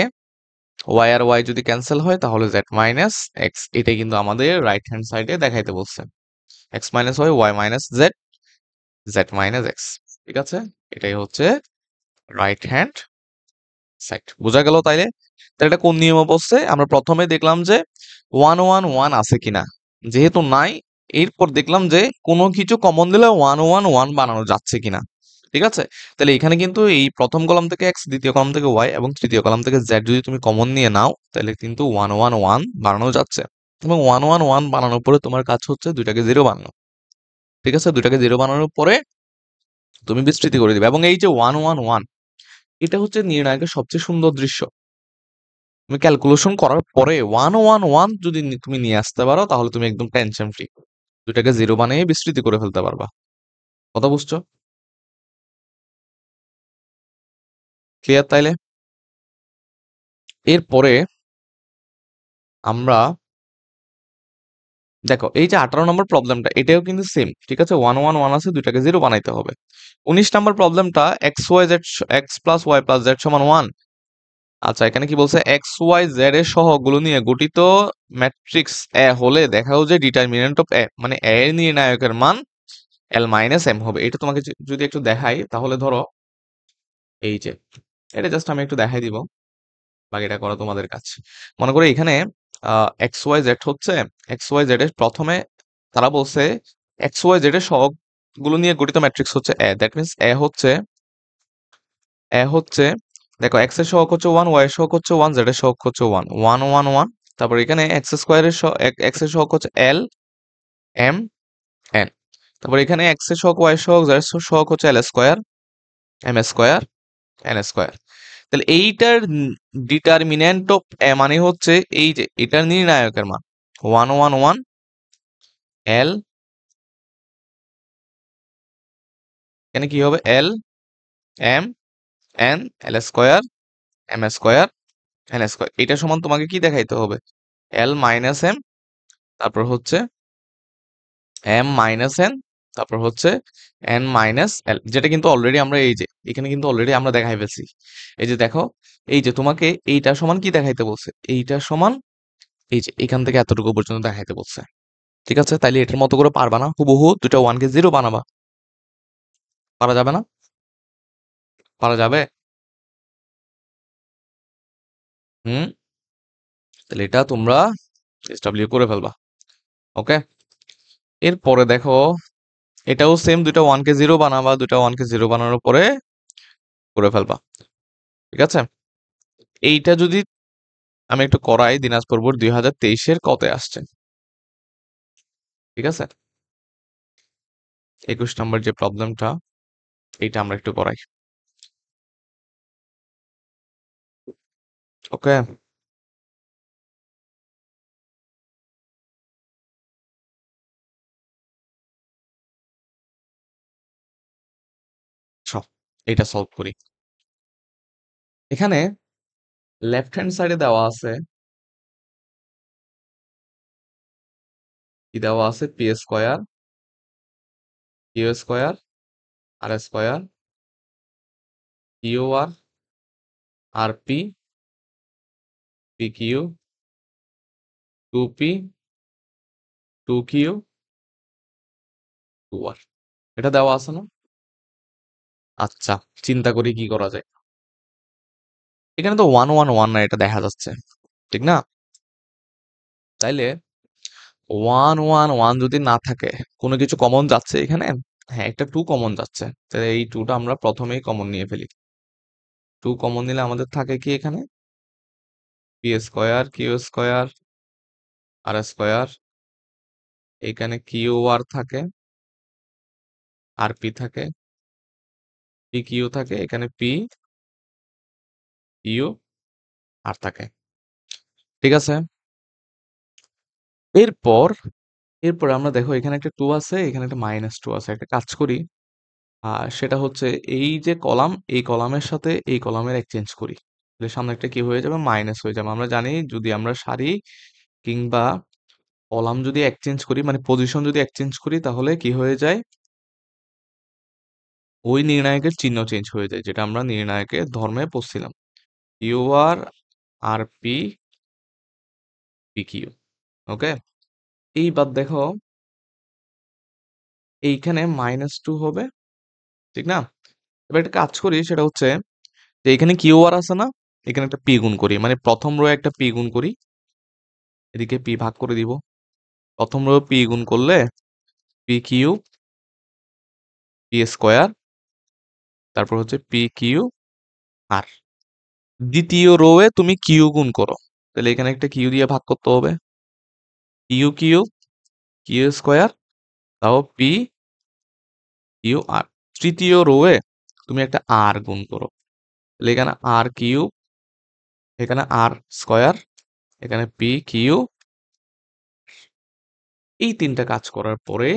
ওয়াই আর ওয়াই যদি ক্যান্সেল হয় তাহলে জেড মাইনাস এক্স। এটাই কিন্তু আমাদের রাইট হ্যান্ড সাইডে দেখাইতে বলছে, x minus y, y minus z, z minus x. ঠিক আছে, এটাই হচ্ছে রাইট হ্যান্ড সাইড। বোঝা গেল তাইলে? তাহলে এটা কোন নিয়মে বসছে, আমরা প্রথমে দেখলাম যে ওয়ান ওয়ান ওয়ান আছে কিনা, যেহেতু নাই, এরপর দেখলাম যে কোনো কিছু কমন দিলে ওয়ান ওয়ান ওয়ান বানানো যাচ্ছে কিনা। ঠিক আছে, তাহলে এখানে কিন্তু এই প্রথম কলাম থেকে এক্স, দ্বিতীয় কলাম থেকে ওয়াই এবং তৃতীয় কলাম থেকে জেড যদি তুমি কমন নিয়ে নাও তাহলে কিন্তু ওয়ান ওয়ান ওয়ান বানানো যাচ্ছে, এবং ওয়ান ওয়ান ওয়ান বানানোর পরে তোমার কাজ হচ্ছে দুইটাকে জিরো বানানো। ঠিক আছে, দুইটাকে জিরো বানানোর পরে তুমি বিস্তৃতি করে দিবে, এবং এই যে ওয়ান ওয়ান ওয়ান, এটা হচ্ছে নির্ণায়কের সবচেয়ে সুন্দর দৃশ্য। তুমি ক্যালকুলেশন করার পরে ওয়ান ওয়ান ওয়ান যদি তুমি নিয়ে আসতে পারো তাহলে তুমি একদম টেনশন ফ্রি, দুইটাকে জিরো বানিয়ে বিস্তৃতি করে ফেলতে পারবা। কথা বুঝছো? ক্লিয়ার তাইলে? এরপরে আমরা দেখো এই যে 18 নম্বর প্রবলেমটা, এটাও কিন্তু সেম। ঠিক আছে, ওয়ান ওয়ান ওয়ান আছে, দুইটাকে জিরো বানাইতে হবে। 19 নম্বর প্রবলেমটা x y z, x plus y plus z সমান ওয়ান। আচ্ছা, এখানে কি বলছে, এক্স ওয়াই জেড এর সহগগুলো নিয়ে গঠিত ম্যাট্রিক্স এ হলে দেখাও যে ডিটারমিনেন্ট অফ এ, মানে এ এর নির্ণায়কের মান এল মাইনাস এম হবে। এটা তোমাকে যদি একটু দেখাই তাহলে ধরো এই যে, এটা জাস্ট আমি একটু দেখাই দিব, বাকিটা করা তোমাদের কাজ। মনে করো এখানে এক্স ওয়াই জেড হচ্ছে, এক্স ওয়াই জেড এর প্রথমে তারা বলছে এক্স ওয়াই জেড এর সহগগুলো নিয়ে গঠিত ম্যাট্রিক্স হচ্ছে এ। দ্যাট মিনস এ হচ্ছে দেখো এক্স এর সহগ হচ্ছে ওয়ান, ওয়াই এর সহগ হচ্ছে ওয়ান, জেড এর সহগ হচ্ছে ওয়ান, ওয়ান ওয়ান ওয়ান, তারপর এখানে এক্স স্কোয়ারের এক্স এর সহগ হচ্ছে এল এম এন। তারপর এখানে এক্স এর সহগ ওয়াই এর সহগ জেড এর সহগ হচ্ছে l square M square N square. তাহলে এইটার ডিটারমিনেন্ট অফ মানে হচ্ছে এই যে এটার নির্ণায়কের মান 1 1 1 এল, এখানে কি হবে L M N L square M square N square. এটা সমান তোমাকে কি দেখাইতে হবে এল মাইনাস এম, তারপর হচ্ছে এম মাইনাস এন, তারপর হচ্ছে এন মাইনাস এল, যেটা কিন্তু অলরেডি আমরা এই যে এখানে কিন্তু অলরেডি আমরা দেখাই ফেলছি। এই যে দেখো, এই যে তোমাকে এইটা সমান কি দেখাইতে বলছে, এইটা সমান এই যে এখান থেকে এতটুকু পর্যন্ত দেখাইতে বলছে। ঠিক আছে, তাইলে এটার মতো করে পারবা না হুবহু দুটা 1 কে 0 বানাবা? পারা যাবে না? পারা যাবে? হুম, তাহলে এটা তোমরা এসডব্লিউ করে ফেলবা। ওকে, এরপরে দেখো এটাও সেম, দুটা 1 কে 0 বানাবা, দুটা 1 কে 0 বানানোর পরে করে ফেলবা। ঠিক আছে, এইটা যদি আমি একটু করাই, দিনাজপুর বোর্ড 2023-এর কতে আসছে। ঠিক আছে, 21 নম্বর যে প্রবলেমটা, এইটা আমরা একটু করাই। ওকে, সব এটা সলভ করি। এখানে লেফট হ্যান্ড সাইডে দেওয়া আছে, কি দেওয়া আছে, p square q square r square q r r p p q 2p 2q 2r, এটা দেওয়া আছে না? আচ্ছা, চিন্তা করি কি করা যায়। এখানে তো 1 1 1 না, এটা দেখা যাচ্ছে, ঠিক না? তাইলে 1 1 1 যদি না থাকে, কোনো কিছু কমন যাচ্ছে এখানে? হ্যাঁ, একটা 2 কমন যাচ্ছে, তাহলে এই 2টা আমরা প্রথমেই কমন নিয়ে ফেলি। 2 কমন নিলে আমাদের থাকে কি এখানে, p square q square r square, এখানে কিউ আর থাকে আর পি থাকে, পি কিউ থাকে, এখানে পি ইউ আর থাকে। ঠিক আছে, এরপর এরপর আমরা দেখো এখানে একটা 2 আছে, এখানে একটা -2 আছে। একটা কাজ করি, সেটা হচ্ছে এই যে কলাম, এই কলামের সাথে এই কলামের এক্সচেঞ্জ করি, তাহলে সামনে একটা কি হয়ে যাবে, মাইনাস হয়ে যাবে। আমরা জানি যদি আমরা সারি কিংবা কলাম যদি এক্সচেঞ্জ করি, মানে পজিশন যদি এক্সচেঞ্জ করি, তাহলে কি হয়ে যায়, ওই নির্ণায়কের চিহ্ন চেঞ্জ হয়ে যায়, যেটা আমরা নির্ণায়কের ধর্মে পড়ছিলাম, q r r p p q. Okay, এইবার দেখো এইখানে -2 হবে, ঠিক না? এবার একটা কাজ করি, সেটা হচ্ছে যে এখানে কিউ আর আছে না, এখানে একটা পি গুণ করি, মানে প্রথম রো একটা পি গুণ করি, এদিকে পি ভাগ করে দিব। প্রথম রো পি গুণ করলে পি কিউ পি স্কোয়ার, তারপর হচ্ছে পি কিউ আর। দ্বিতীয় রো এ তুমি কিউ গুণ করো, তাহলে এখানে একটা কিউ দিয়ে ভাগ করতে হবে, কিউ কিউ কিউ স্কোয়ার, তাও পি কিউ আর। তৃতীয় রো এ তুমি একটা আর গুণ করো, তাহলে এখানে আর কিউ, এখানে আর স্কোয়ার, এখানে পি কিউ। এই তিনটা কাজ করার পরে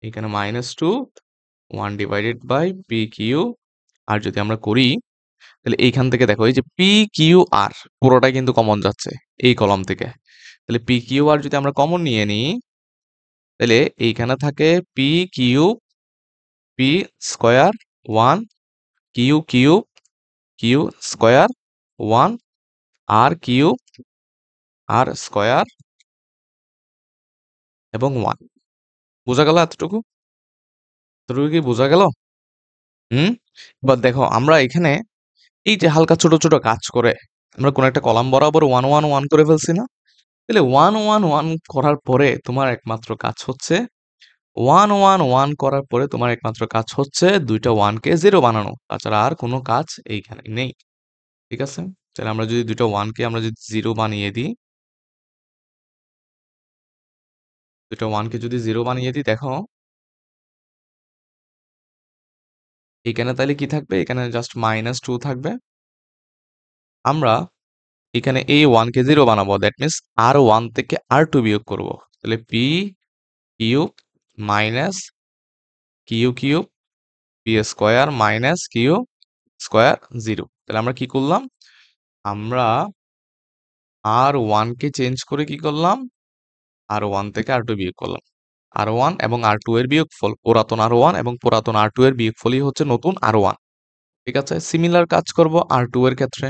এখানে -2 1/পি কিউ। আর যদি আমরা করি, তাহলে এইখান থেকে দেখো এই যে পি কিউ আর পুরোটাই কিন্তু কমন যাচ্ছে এই কলাম থেকে। তাহলে পি কিউ আর যদি আমরা কমন নিয়ে নিই, তাহলে এইখানে থাকে p q p square 1 q q q square 1 আর কিউ আর স্কোয়ার এবং 1। বোঝা গেল এতটুকু? এতটুকু কি বোঝা গেল? হুম, এবার দেখো আমরা এখানে এই যে হালকা ছোট ছোট কাজ করে আমরা কোন একটা কলাম বরাবর 1 1 1 করে ফেলছি না? তাহলে 1 1 1 করার পরে তোমার একমাত্র কাজ হচ্ছে 1 1 1 করার পরে তোমার একমাত্র কাজ হচ্ছে দুইটা 1 কে 0 বানানো, তাছাড়া আর কোনো কাজ এইখানে নেই। ঠিক আছে, তাহলে আমরা যদি দুইটা 1 কে আমরা যদি 0 বানিয়ে দিই, দুটো 1 কে যদি 0 বানিয়ে দিই দেখো, এখানে তাইলে কি থাকবে? এখানে জাস্ট -2 থাকবে। আমরা এখানে এই 1 কে 0 বানাবো। দ্যাট মিনস R1 থেকে R2 বিয়োগ করব। তাহলে P cube minus q cube P square minus q square 0। তাহলে আমরা কি করলাম? আমরা R1 কে চেঞ্জ করে কি করলাম? R1 থেকে R2 বিয়োগ করলাম। R1 এবং R2 এর বিয়োগফল, পুরাতন R1 এবং পুরাতন R2 এর বিয়োগফলই হচ্ছে নতুন R1। ঠিক আছে? সিমিলার কাজ করব R2 এর ক্ষেত্রে।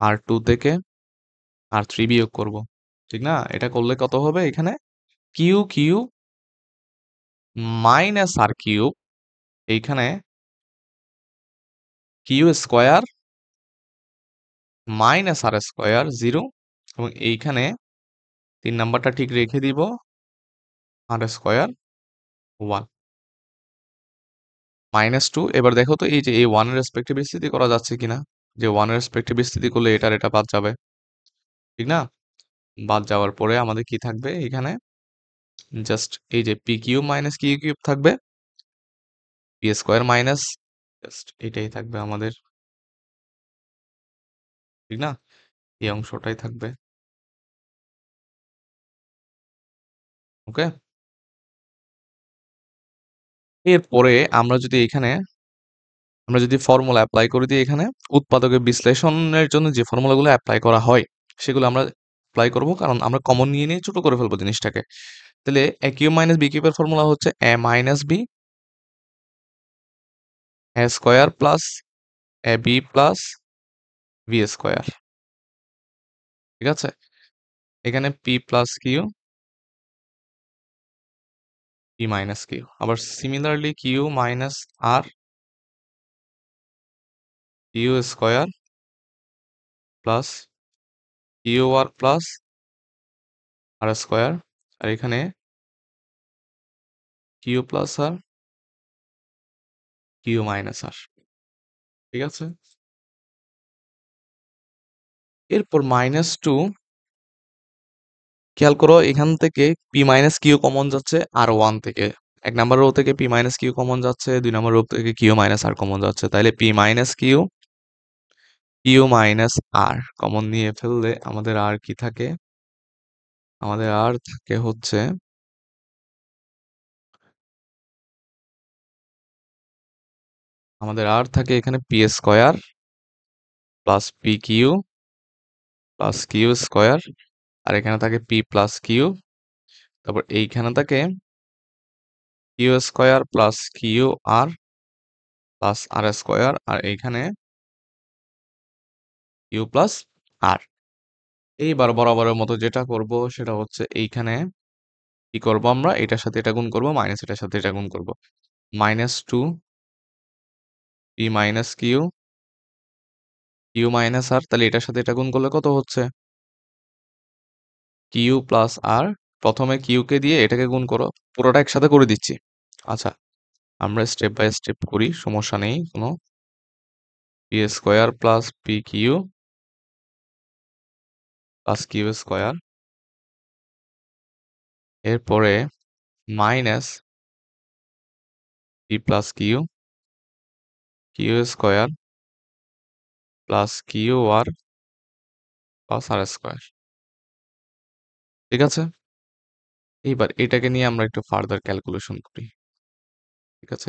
R2 থেকে R3 বিয়োগ করব। ঠিক না? এটা করলে কত হবে এখানে? কিউ কিউব মাইনাস আর কিউব, এইখানে কিউ স্কয়ার মাইনাস আর স্কয়ার 0, এবং এইখানে 3 নাম্বারটা ঠিক রেখে দিব, আর স্কয়ার 1 -2। এবার দেখো তো এই যে এই 1 এর রেসপেক্টে বিস্তৃতি করা যাচ্ছে কিনা? যে 1 এর রেসপেক্টে বিস্তৃতি করলে এটার এটা বাদ যাবে। ঠিক না? বাদ যাওয়ার পরে আমাদের কি থাকবে এখানে? জাস্ট এই যে p cube minus q cube থাকবে, পি স্কয়ার মাইনাস, জাস্ট এটাই থাকবে আমাদের। ঠিক না? এই অংশটাই থাকবে। ওকে? এরপরে আমরা যদি ফর্মুলা এপ্লাই করে দিই এখানে, উৎপাদকের বিশ্লেষণের জন্য যে ফর্মুলাগুলো এপ্লাই করা হয় সেগুলো আমরা এপ্লাই করব, কারণ আমরা কমন নিয়ে নিয়ে ছোট করে ফেলবো জিনিসটাকে। তাহলে এ কিউব মাইনাস বি কিউবের ফর্মুলা হচ্ছে এ minus B a square plus a B plus B square. ঠিক আছে? এখানে p plus q, p minus q, আবার similarly q minus r q square plus q r plus r square, আর এখানে q plus r q minus r. ঠিক আছে? এরপর -2, খেয়াল করো এখান থেকে পি মাইনাস কিউ কমন যাচ্ছে আর 1 থেকে। 1 নাম্বার রো থেকে পি মাইনাস কিউ কমন যাচ্ছে, 2 নাম্বার রো থেকে কিউ মাইনাস আর কমন যাচ্ছে। তাইলে p minus q, q minus r common নিয়ে ফেললে আমাদের আর কি থাকে? আমাদের আর থাকে হচ্ছে, আমাদের আর থাকে এখানে p square plus p q plus q square, আর এখানে থাকে পি প্লাস কিউ, তারপর এইখানে থাকে q square plus q r plus r square, আর এইখানে কিউ প্লাস আর। এইবার বরাবরের মতো যেটা করব সেটা হচ্ছে এইখানে কি করব? আমরা এটার সাথে এটা গুণ করব, মাইনাস এটার সাথে এটা গুণ করব। -2 p minus q, q minus r, তাহলে এটার সাথে এটা গুণ করলে কত হচ্ছে? Q plus r. প্রথমে কিউ কে দিয়ে এটাকে গুণ করো, পুরোটা একসাথে করে দিচ্ছি। আচ্ছা, আমরা স্টেপ বাই স্টেপ করি, সমস্যা নেই কোনো। P square plus p q plus q square, এরপরে minus p plus q, q square plus q r plus r square. ঠিক আছে? এইবার এটাকে নিয়ে আমরা একটু ফার্দার ক্যালকুলেশন করি। ঠিক আছে?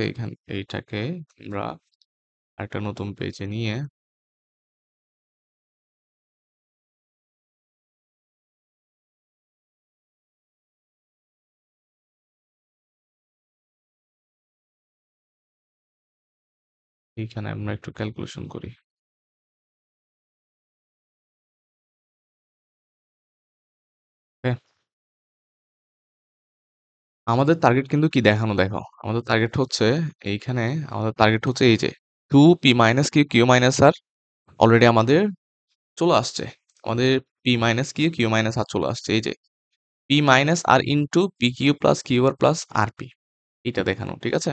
এইটাকে আমরা একটা নতুন পেজে নিয়ে এইখানে আমরা একটু ক্যালকুলেশন করি। ওকে? আমাদের টার্গেট কিন্তু কি দেখানো দেখো। আমাদের টার্গেট হচ্ছে এইখানে, আমাদের টার্গেট হচ্ছে এই যে 2p minus q, q minus r already আমাদের চলে আসছে। আমাদের p minus q, q minus r চলে আসছে। এই যে p minus r into p q plus q r plus r p, এটা দেখানো। ঠিক আছে?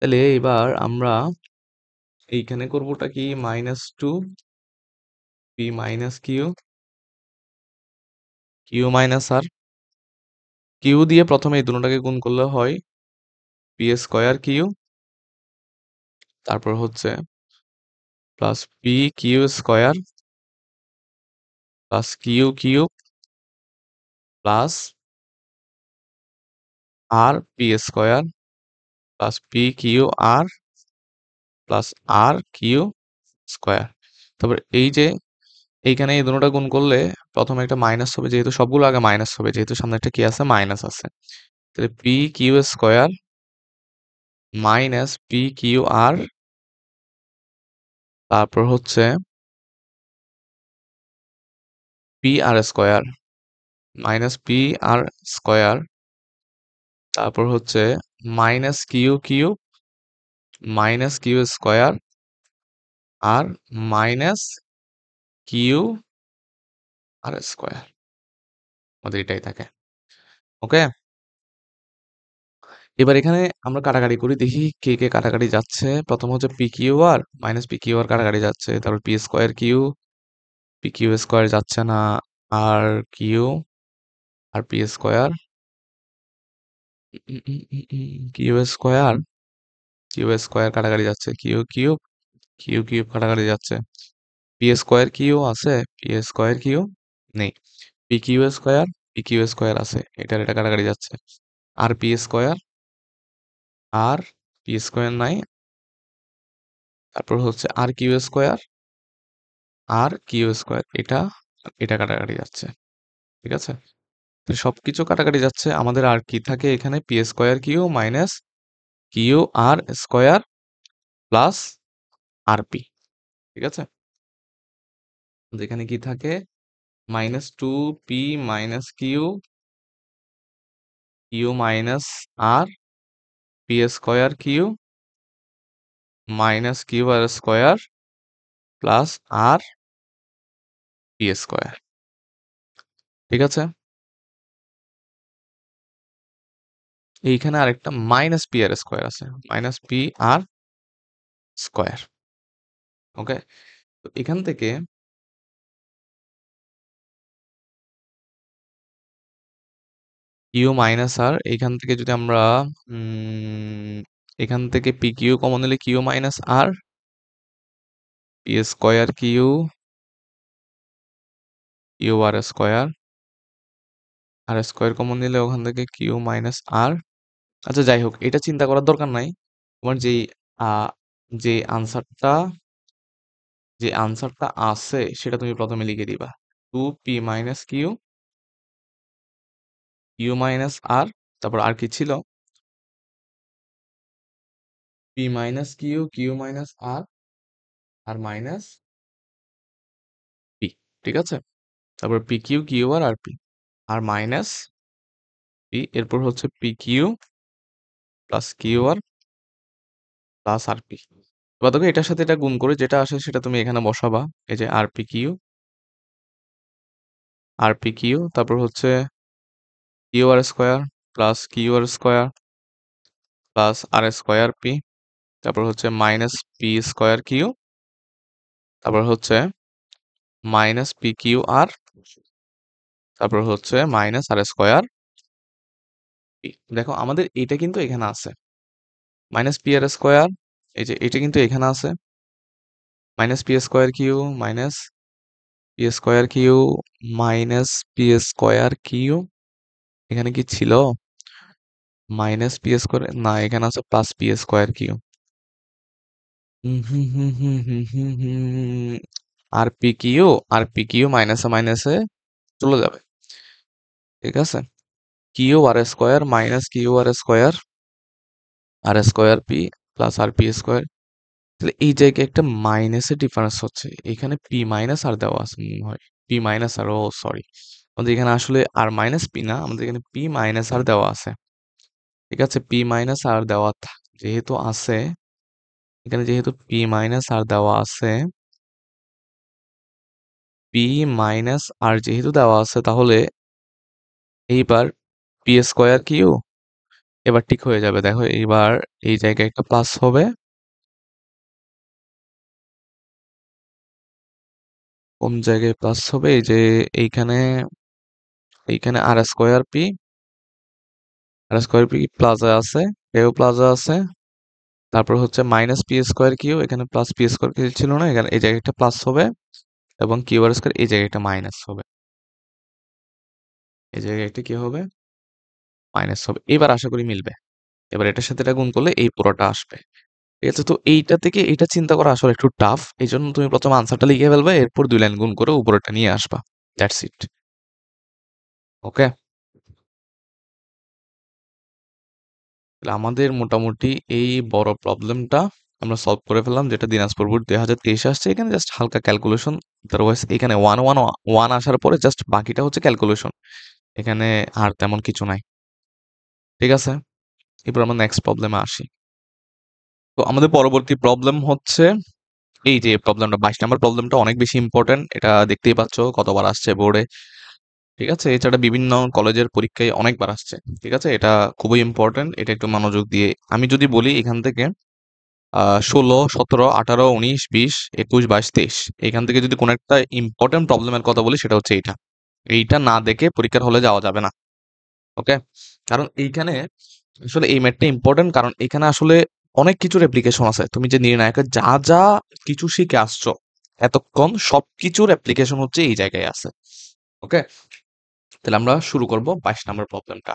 তাহলে এবার আমরা এইখানে করবোটা কি? -2 p minus q, q minus r q দিয়ে প্রথমে এই দুটোটাকে গুণ করলে হয় পি স্কোয়ার কিউ, তারপর হচ্ছে plus p q square plus q cube plus r p square plus p q r plus r q square. তারপর এই যে এইখানে এই দুটোটা গুণ করলে প্রথমে একটা মাইনাস হবে, যেহেতু সবগুলো আগে মাইনাস হবে, যেহেতু সামনে একটা কি আছে, মাইনাস আছে। তাহলে p q square minus p q r, তারপর হচ্ছে p r square minus p r square, তারপর হচ্ছে minus q q minus q square r minus q r square. আমাদের এটাই থাকে। ওকে, এবার এখানে আমরা কাটাকাটি করি, দেখি কে কে কাটাকাটি যাচ্ছে। প্রথম হচ্ছে p q r minus p q r কাটাকাটি যাচ্ছে, তারপর p square q, p q square যাচ্ছে না, আর কিউ আর p square, q square q square কাটাকাটি যাচ্ছে, কিউ কিউব কিউ কিউব কাটাকাটি যাচ্ছে, পি স্কোয়ার কিউ আছে, পি স্কোয়ার কিউ নেই, p q square p q square আছে, এটা কাটাকাটি যাচ্ছে, r p square r p square নাই, তারপর হচ্ছে আর কিউ স্কোয়ার আর কিউ স্কোয়ার, এটা কাটাকাটি যাচ্ছে। ঠিক আছে, তো সবকিছু কাটাকাটি যাচ্ছে, আমাদের আর কি থাকে এখানে, p square q minus q r square plus r p. ঠিক আছে, যেখানে কি থাকে, minus two p minus q q minus r p square q minus q r square plus r p square. ঠিক আছে, এইখানে আরেকটা মাইনাস পি আর স্কোয়ার আছে, minus p r square. Okay, তো এখান থেকে কিউ মাইনাস আর, এখান থেকে যদি আমরা এখান থেকে পি কিউ কমন নিলে Q minus r, p square Q q r square, r square common নিলে ওখান থেকে কিউ মাইনাস আর। আচ্ছা যাই হোক, এটা চিন্তা করার দরকার নাই, তোমার আহ, যে আনসারটা যে আনসারটা আছে সেটা তুমি প্রথমে লিখে দিবা, two p minus q q minus r, তারপর আর কি ছিল, p minus q q minus r minus p. ঠিক আছে, তারপর পি কিউ কিউ আর পি আর মাইনাস পি, এরপর হচ্ছে p q plus q r plus r p. এবার দেখো এটার সাথে এটা গুণ করে যেটা আসে সেটা তুমি এখানে বসাবা, এই যে আর পি কিউ, তারপর হচ্ছে Q r square plus q r square plus আর স্কোয়ার পি, তারপর হচ্ছে মাইনাস পি স্কোয়ার কিউ, তারপর হচ্ছে মাইনাস পি কিউ আর, তারপর হচ্ছে মাইনাস আর স্কোয়ার পি। দেখো আমাদের এটা কিন্তু এখানে আছে, মাইনাস পি আর স্কোয়ার, এই যে এটা কিন্তু এখানে আছে, minus p square q minus p square q minus p square q, এখানে কি ছিল, মাইনাস পি স্কোয়ার না, এখানে আছে প্লাস পি স্কোয়ার কিউ, আর পি কিউ মাইনাসে মাইনাসে চলে যাবে। ঠিক আছে, q r square minus q r square p plus r p square. তাহলে এই জায়গায় একটা মাইনাসের ডিফারেন্স হচ্ছে, এখানে পি মাইনাস আর দেওয়া আছে মনে হয়, পি মাইনাস আর, ও সরি, আমাদের এখানে আসলে আর মাইনাস পি না, আমাদের এখানে পি মাইনাস আর দেওয়া আছে। ঠিক আছে, পি মাইনাস আর দেওয়া যেহেতু আছে, এখানে যেহেতু পি মাইনাস আর দেওয়া আছে, পি মাইনাস আর যেহেতু দেওয়া আছে, তাহলে এইবার পি স্কোয়ার কিউ এবার ঠিক হয়ে যাবে। দেখো এইবার এই জায়গায় একটা প্লাস হবে, কোন জায়গায় প্লাস হবে, এই যে এইখানে এইখানে আর square P r square P প্লাসে আছে, এও প্লাসে আছে, তারপর হচ্ছে মাইনাস পি স্কোয়ার কিউ, এখানে প্লাস পি স্কোয়ার কিউ ছিল না, এখানে এই জায়গাটা প্লাস হবে, এবং কিউ আর স্কোয়ার এই জায়গাটা মাইনাস হবে, এই জায়গাটা কি হবে, মাইনাস হবে। এবার আশা করি মিলবে। এবার এটার সাথে এটা গুণ করলে এই পুরোটা আসবে। ঠিক আছে, তো এইটা থেকে এটা চিন্তা করা আসলে একটু টাফ, এই জন্য তুমি প্রথমে আনসারটা লিখে ফেলবে, এরপর 2 লাইন গুণ করে উপরেটা নিয়ে আসবা। That's it. ওকে, তাহলে আমাদের মোটামুটি এই বড় প্রবলেমটা আমরা সলভ করে ফেললাম, যেটা দিনাজপুর বোর্ড 2023 আসছে। এখানে জাস্ট হালকা ক্যালকুলেশন, আদারওয়াইজ এখানে ওয়ান ওয়ান ওয়ান আসার পরে জাস্ট বাকিটা হচ্ছে ক্যালকুলেশন, এখানে আর তেমন কিছু নাই। ঠিক আছে, এরপর আমরা নেক্সট প্রবলেমে আসি। তো আমাদের পরবর্তী প্রবলেম হচ্ছে এই যে প্রবলেমটা 22 নম্বর প্রবলেমটা অনেক বেশি ইম্পর্টেন্ট, এটা দেখতেই পাচ্ছ কতবার আসছে বোর্ডে। ঠিক আছে, এছাড়া বিভিন্ন কলেজের পরীক্ষায় অনেকবার আসছে। ঠিক আছে, এটা খুবই ইম্পর্টেন্ট, এটা একটু মনোযোগ দিয়ে আমি যদি বলি এখান থেকে 16, 17, 18, 19, 20, 21, 22, 23 এখান থেকে যদি কোনো একটা ইম্পর্টেন্ট প্রবলেমের কথা বলি সেটা হচ্ছে এইটা। এইটা না দেখে পরীক্ষার হলে যাওয়া যাবে না। ওকে, কারণ এইখানে আসলে এই ম্যাথটা ইম্পর্টেন্ট, কারণ এখানে আসলে অনেক কিছুর অ্যাপ্লিকেশন আছে। তুমি যে নির্ণায়কের যা যা কিছু শিখে আসছো এতক্ষণ, সব কিছুর অ্যাপ্লিকেশন হচ্ছে এই জায়গায় আছে। ওকে, তাহলে আমরা শুরু করব 22 নম্বর প্রবলেমটা।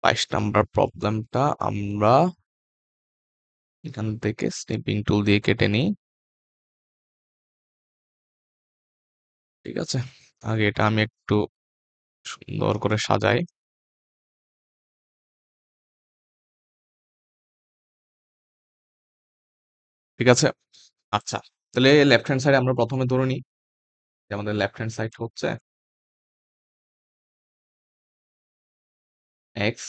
22 নম্বর প্রবলেমটা আমরা এখান থেকে স্নিপিং টুল দিয়ে কেটে নিই। ঠিক আছে, আগে এটা আমি একটু সুন্দর করে সাজাই। ঠিক আছে, আচ্ছা, তাহলে লেফট হ্যান্ড সাইড আমরা প্রথমে ধরে নিই যে আমাদের লেফট হ্যান্ড সাইড হচ্ছে x,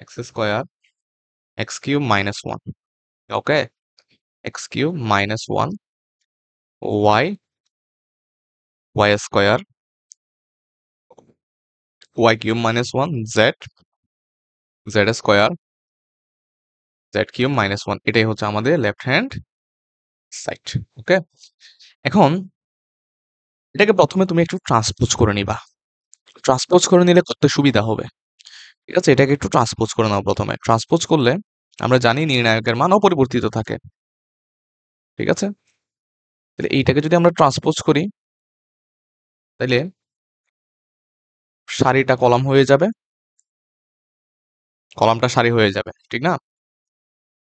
x square, x cube minus one. Okay, x cube minus one, y, y square, y cube minus one, z, z square, z cube minus one. এটাই হচ্ছে আমাদের লেফট হ্যান্ড সাইড। ওকে, এখন এটাকে প্রথমে তুমি একটু ট্রান্সপোজ করে নিবা। ট্রান্সপোজ করে নিলে করতে সুবিধা হবে। ঠিক আছে, এটাকে একটু ট্রান্সপোজ করে নাও প্রথমে। ট্রান্সপোজ করলে আমরা জানি নির্ণায়কের মান অপরিবর্তিত থাকে। ঠিক আছে, তাহলে এইটাকে যদি আমরা ট্রান্সপোজ করি তাহলে সারিটা কলাম হয়ে যাবে, কলামটা সারি হয়ে যাবে, ঠিক না?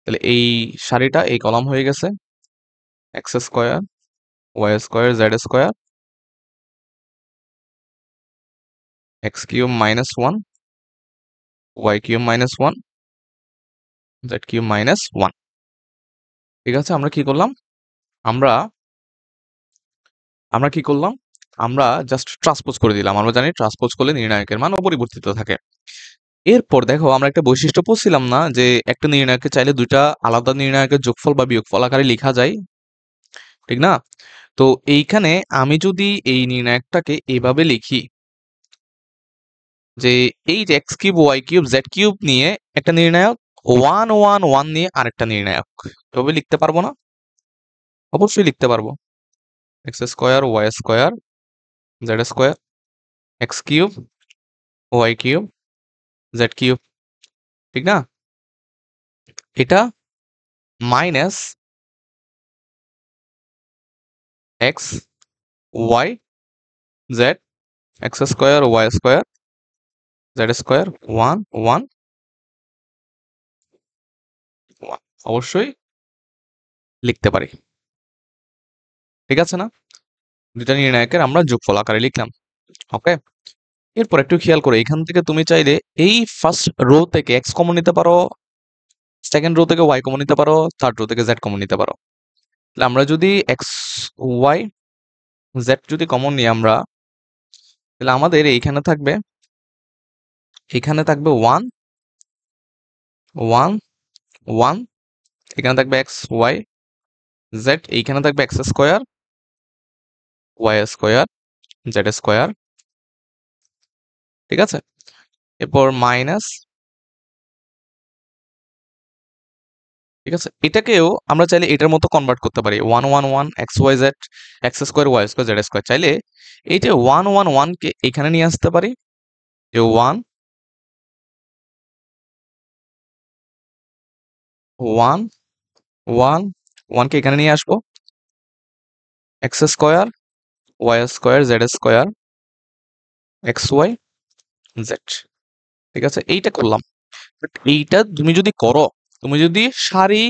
তাহলে এই সারিটা এই কলাম হয়ে গেছে, x square, y square, z square, x cube minus one, y cube minus one, z cube minus one. ঠিক আছে, আমরা কি করলাম, আমরা আমরা কি করলাম, আমরা জাস্ট ট্রান্সপোজ করে দিলাম। আমরা জানি ট্রান্সপোজ করলে নির্ণায়কের মান অপরিবর্তিত থাকে। এরপর দেখো আমরা একটা বৈশিষ্ট্য পড়ছিলাম না, যে একটা নির্ণায়ককে চাইলে দুইটা আলাদা নির্ণায়কের যোগফল বা বিয়োগফল আকারে লেখা যায়, ঠিক না? তো এইখানে আমি যদি এই নির্ণায়কটাকে এভাবে লিখি যে এই যে x cube, y cube, z cube নিয়ে একটা নির্ণায়ক, ওয়ান ওয়ান ওয়ান নিয়ে আরেকটা নির্ণায়ক, এভাবে লিখতে পারবো না? অবশ্যই লিখতে পারবো। X square, y square, z square, x cube, y cube, z cube, ঠিক না? এটা minus x, y, z, x square, y square, z square, one one one, অবশ্যই লিখতে পারি। ঠিক আছে না? দুইটা নির্ণায়কের আমরা যোগফল আকারে লিখলাম। ওকে, এরপর একটু খেয়াল করে এখান থেকে তুমি চাইলে এই ফার্স্ট রো থেকে এক্স কমন নিতে পারো, সেকেন্ড রো থেকে ওয়াই কমন নিতে পারো, থার্ড রো থেকে জেড কমন নিতে পারো। তাহলে আমরা যদি এক্স, ওয়াই, জেড যদি কমন নিই আমরা, তাহলে আমাদের এইখানে থাকবে, এখানে থাকবে ওয়ান ওয়ান ওয়ান, এখানে থাকবে এক্স, ওয়াই, জেড, এইখানে থাকবে x square, y square, z square. ঠিক আছে, এরপর মাইনাস, ঠিক আছে, এটাকেও আমরা চাইলে এটার মতো কনভার্ট করতে পারি, one one one, x y z, x square, y square, z square. চাইলে এই যে ওয়ান ওয়ান ওয়ানকে এখানে নিয়ে আসতে পারি, যে ওয়ান ওয়ান ওয়ান ওয়ানকে এখানে নিয়ে আসবো, x square y square z square x y z. ঠিক আছে, এইটা করলাম। বাট এইটা তুমি যদি করো, তুমি যদি সারি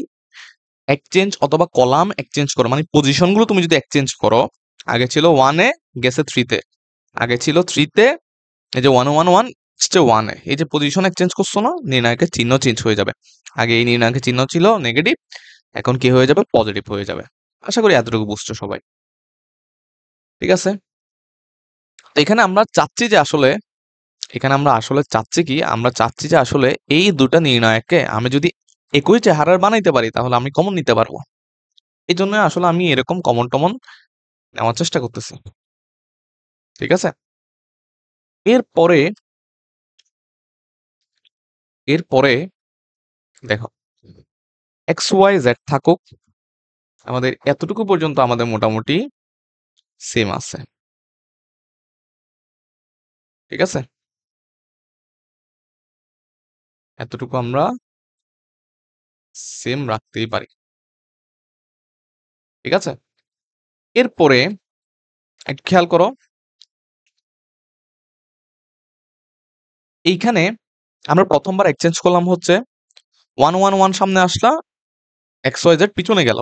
এক্সচেঞ্জ অথবা কলাম এক্সচেঞ্জ করো, মানে পজিশন গুলো তুমি যদি এক্সচেঞ্জ করো, আগে ছিল ওয়ানে গেছে থ্রিতে, আগে ছিল থ্রিতে, এই যে ওয়ান ওয়ান ওয়ান ওয়ানে, এই যে পজিশন এক্সচেঞ্জ করছো না, নির্ণায়কের চিহ্ন চেঞ্জ হয়ে যাবে। আগে এই নির্ণায়কের চিহ্ন ছিল নেগেটিভ, এখন কি হয়ে যাবে, পজিটিভ হয়ে যাবে। আশা করি এতটুকু বুঝছো সবাই। ঠিক আছে, তো এখানে আমরা চাচ্ছি যে আসলে, এখানে আমরা আসলে চাচ্ছি কি, আমরা চাচ্ছি যে আসলে এই দুটা নির্ণায়ককে আমি যদি একই চেহারার বানাইতে পারি তাহলে আমি কমন নিতে পারবো। এই জন্য আসলে আমি এরকম কমন টমন নেওয়ার চেষ্টা করতেছি। ঠিক আছে, এরপরে এরপরে দেখো, এক্স ওয়াই জেড থাকুক, আমাদের এতটুকু পর্যন্ত আমাদের মোটামুটি সেম আছে। ঠিক আছে, এতটুকু আমরা সেম রাখতেই পারি। ঠিক আছে, এরপরে একটু খেয়াল করো, এইখানে আমরা প্রথমবার এক্সচেঞ্জ করলাম হচ্ছে ওয়ান ওয়ান ওয়ান সামনে আসলা, এক্স ওয়াই জেড পিছনে গেল।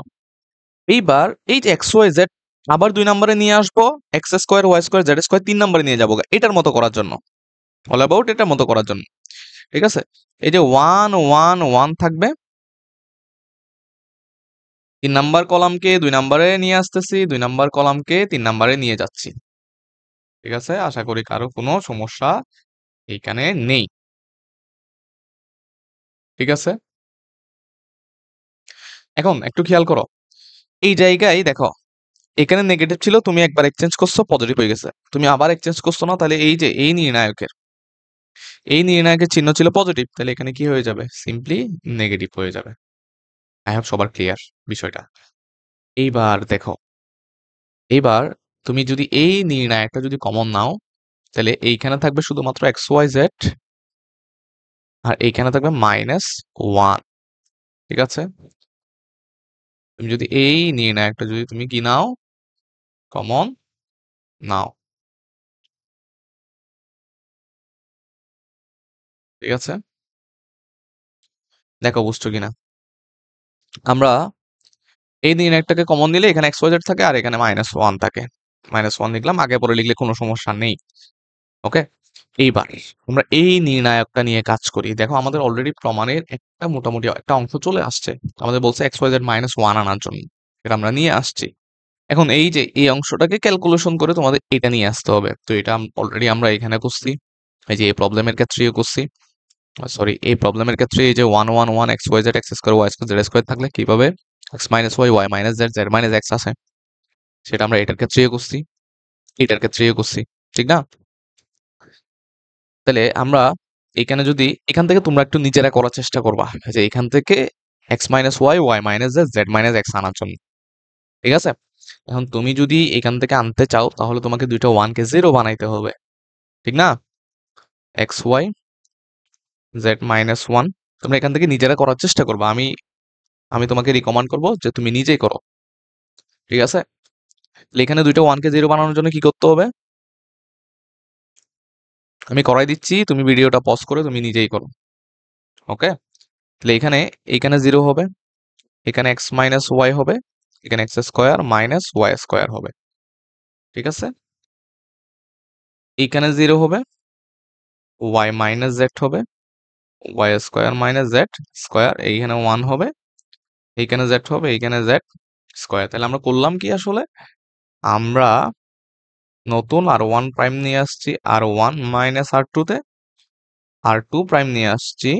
এইবার এই যে এক্স ওয়াই জেড আবার 2 নম্বরে নিয়ে আসবো, x square y square z square 3 নম্বরে নিয়ে যাবো এটার মতো করার জন্য, অল অ্যাবাউট এটার মতো করার জন্য। ঠিক আছে, এই যে ওয়ান ওয়ান ওয়ান থাকবে, 3 নাম্বার কলামকে 2 নম্বরে নিয়ে আসতেছি, 2 নাম্বার কলামকে 3 নম্বরে নিয়ে যাচ্ছি। ঠিক আছে, আশা করি কারো কোনো সমস্যা এইখানে নেই। ঠিক আছে, এখন একটু খেয়াল করো, এই জায়গায় দেখো, এখানে নেগেটিভ ছিল, তুমি একবার এক্সচেঞ্জ করছো পজিটিভ হয়ে গেছে, তুমি আবার এক্সচেঞ্জ করছো না, তাহলে এই যে এই নির্ণায়কের চিহ্ন ছিল পজিটিভ, তাহলে এখানে কি হয়ে যাবে, সিম্পলি নেগেটিভ হয়ে যাবে। আই হোপ সবার ক্লিয়ার বিষয়টা। এইবার দেখো, এইবার তুমি যদি এই নির্ণায়কটা যদি কমন নাও, তাহলে এইখানে থাকবে শুধুমাত্র এক্স ওয়াই জেড, আর এইখানে থাকবে -1। ঠিক আছে, তুমি যদি এই নির্ণায়কটা যদি তুমি কি নাও, কমন নাও। ঠিক আছে, দেখো বুঝছো কিনা, আমরা এই নির্ণায়কটাকে কমন নিলে এখানে এক্স ওয়াই জেড থাকে আর এখানে -1 থাকে, -1 লিখলাম, আগে পরে লিখলে কোনো সমস্যা নেই। ওকে, এইবার আমরা এই নির্ণায়কটা নিয়ে কাজ করি। দেখো আমাদের অলরেডি প্রমাণের একটা মোটামুটি একটা অংশ চলে আসছে, আমাদের বলছে এক্স ওয়াই জেড -1 আনার জন্য, এটা আমরা নিয়ে আসছি। এখন এই যে এই অংশটাকে ক্যালকুলেশন করে তোমাদের এটা নিয়ে আসতে হবে, তো এটা অলরেডি আমরা এখানে করছি, এই যে এই প্রবলেমের ক্ষেত্রেও করছি, সরি এই প্রবলেমের ক্ষেত্রে এই যে one one one x y z x square y square z square থাকলে কিভাবে x minus y y minus z z minus x আছে, সেটা আমরা এটার ক্ষেত্রেও করছি, এটার ক্ষেত্রেও করছি। ঠিক না, তাহলে আমরা এখানে যদি এখান থেকে তোমরা একটু নিজেরা করার চেষ্টা করবা, যে এখান থেকে x minus y y minus z z minus x আনার জন্য। ঠিক আছে, এখন তুমি যদি এখান থেকে আনতে চাও তাহলে তোমাকে দুইটা ওয়ানকে জিরো বানাইতে হবে। ঠিক না, এক্স ওয়াই জেড -1, তোমরা এখান থেকে নিজেরা করার চেষ্টা করবা, আমি আমি তোমাকে রিকমেন্ড করবো যে তুমি নিজেই করো। ঠিক আছে, তাহলে এখানে দুইটা ওয়ানকে জিরো বানানোর জন্য কি করতে হবে, আমি করাই দিচ্ছি, তুমি ভিডিওটা পজ করে তুমি নিজেই করো। ওকে, তাহলে এখানে এখানে জিরো হবে, এখানে এক্স মাইনাস ওয়াই হবে, এখানে x square minus y square হবে। ঠিক আছে, এখানে জিরো হবে, ওয়াই মাইনাস জেড হবে, y square minus z square, এইখানে ওয়ান হবে, এইখানে জেড হবে, এইখানে জেড স্কোয়ার। তাহলে আমরা করলাম কি আসলে, আমরা নতুন আর ওয়ান প্রাইম নিয়ে আসছি আর ওয়ান মাইনাস আর টু তে, আর টু প্রাইম নিয়ে আসছি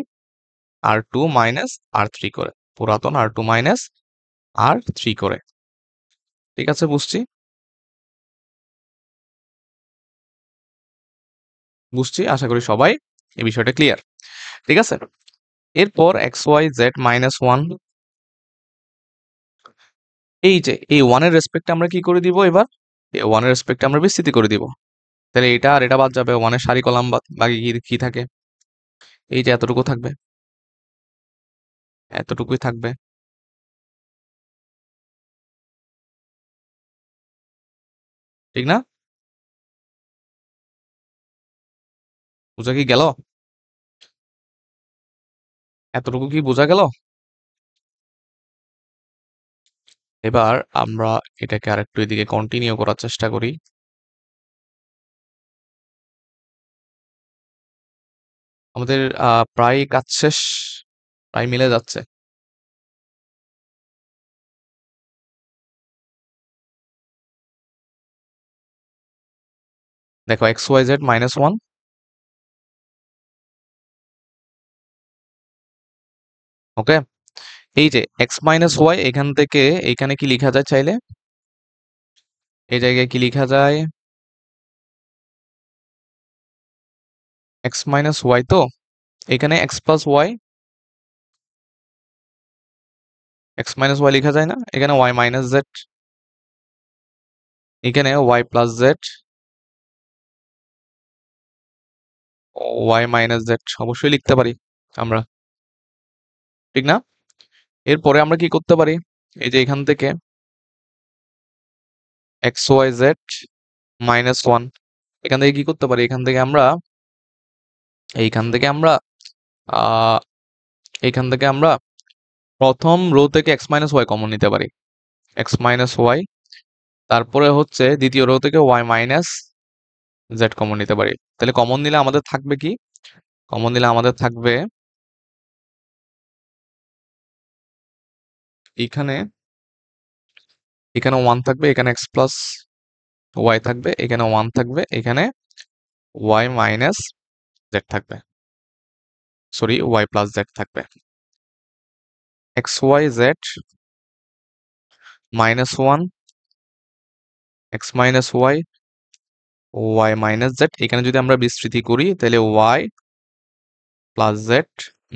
আর টু মাইনাস আর থ্রি করে, পুরাতন আর টু মাইনাস আর থ্রি করে। ঠিক আছে, বুঝছি বুঝছি, আশা করি সবাই এই বিষয়টা ক্লিয়ার। ঠিক আছে, এরপর এক্স ওয়াই জেড -1, এই যে এই ওয়ানের রেসপেক্টে আমরা কি করে দিব, এবার এই ওয়ানের রেসপেক্টে আমরা বিস্তৃতি করে দিব, তাহলে এটা আর এটা বাদ যাবে, ওয়ানের সারি কলাম বাদ, বাকি কি কি থাকে, এই যে এতটুকু থাকবে। এতটুকুই থাকবে। ঠিক না? বোঝা কি গেল? এতটুকু কি বোঝা গেল? এবার আমরা এটাকে আরেকটু এদিকে কন্টিনিউ করার চেষ্টা করি। আমাদের প্রায় কাজ শেষ, প্রায় মিলে যাচ্ছে। দেখো এক্স ওয়াই জেড -1, ওকে। এই যে এক্স মাইনাস ওয়াই, এখান থেকে এখানে কি লেখা যায় চাইলে? এই জায়গায় কি লেখা যায়? এক্স মাইনাস ওয়াই, তো এখানে x plus y, x minus y লেখা যায় না? এখানে ওয়াই মাইনাস জেড, এখানে y plus z, y minus z অবশ্যই লিখতে পারি আমরা, ঠিক না? এরপরে আমরা কি করতে পারি? এই যে এখান থেকে এক্স ওয়াই জেড -1, এখান থেকে কি করতে পারি? এইখান থেকে আমরা আহ এইখান থেকে আমরা প্রথম রো থেকে এক্স মাইনাস ওয়াই কমন নিতে পারি, এক্স মাইনাস ওয়াই। তারপরে হচ্ছে দ্বিতীয় রো থেকে ওয়াই মাইনাস জেড কমন নিতে পারি। তাহলে কমন নিলে আমাদের থাকবে কি? কমন নিলে আমাদের থাকবে এখানে, এখানে ওয়ান থাকবে, এখানে এক্স প্লাস ওয়াই থাকবে, এখানে ওয়ান থাকবে, এখানে ওয়াই মাইনাস জেড থাকবে, সরি ওয়াই প্লাস জেড থাকবে। X y z -1, x minus y, y minus z, এখানে যদি আমরা বিস্তৃতি করি তাহলে y plus z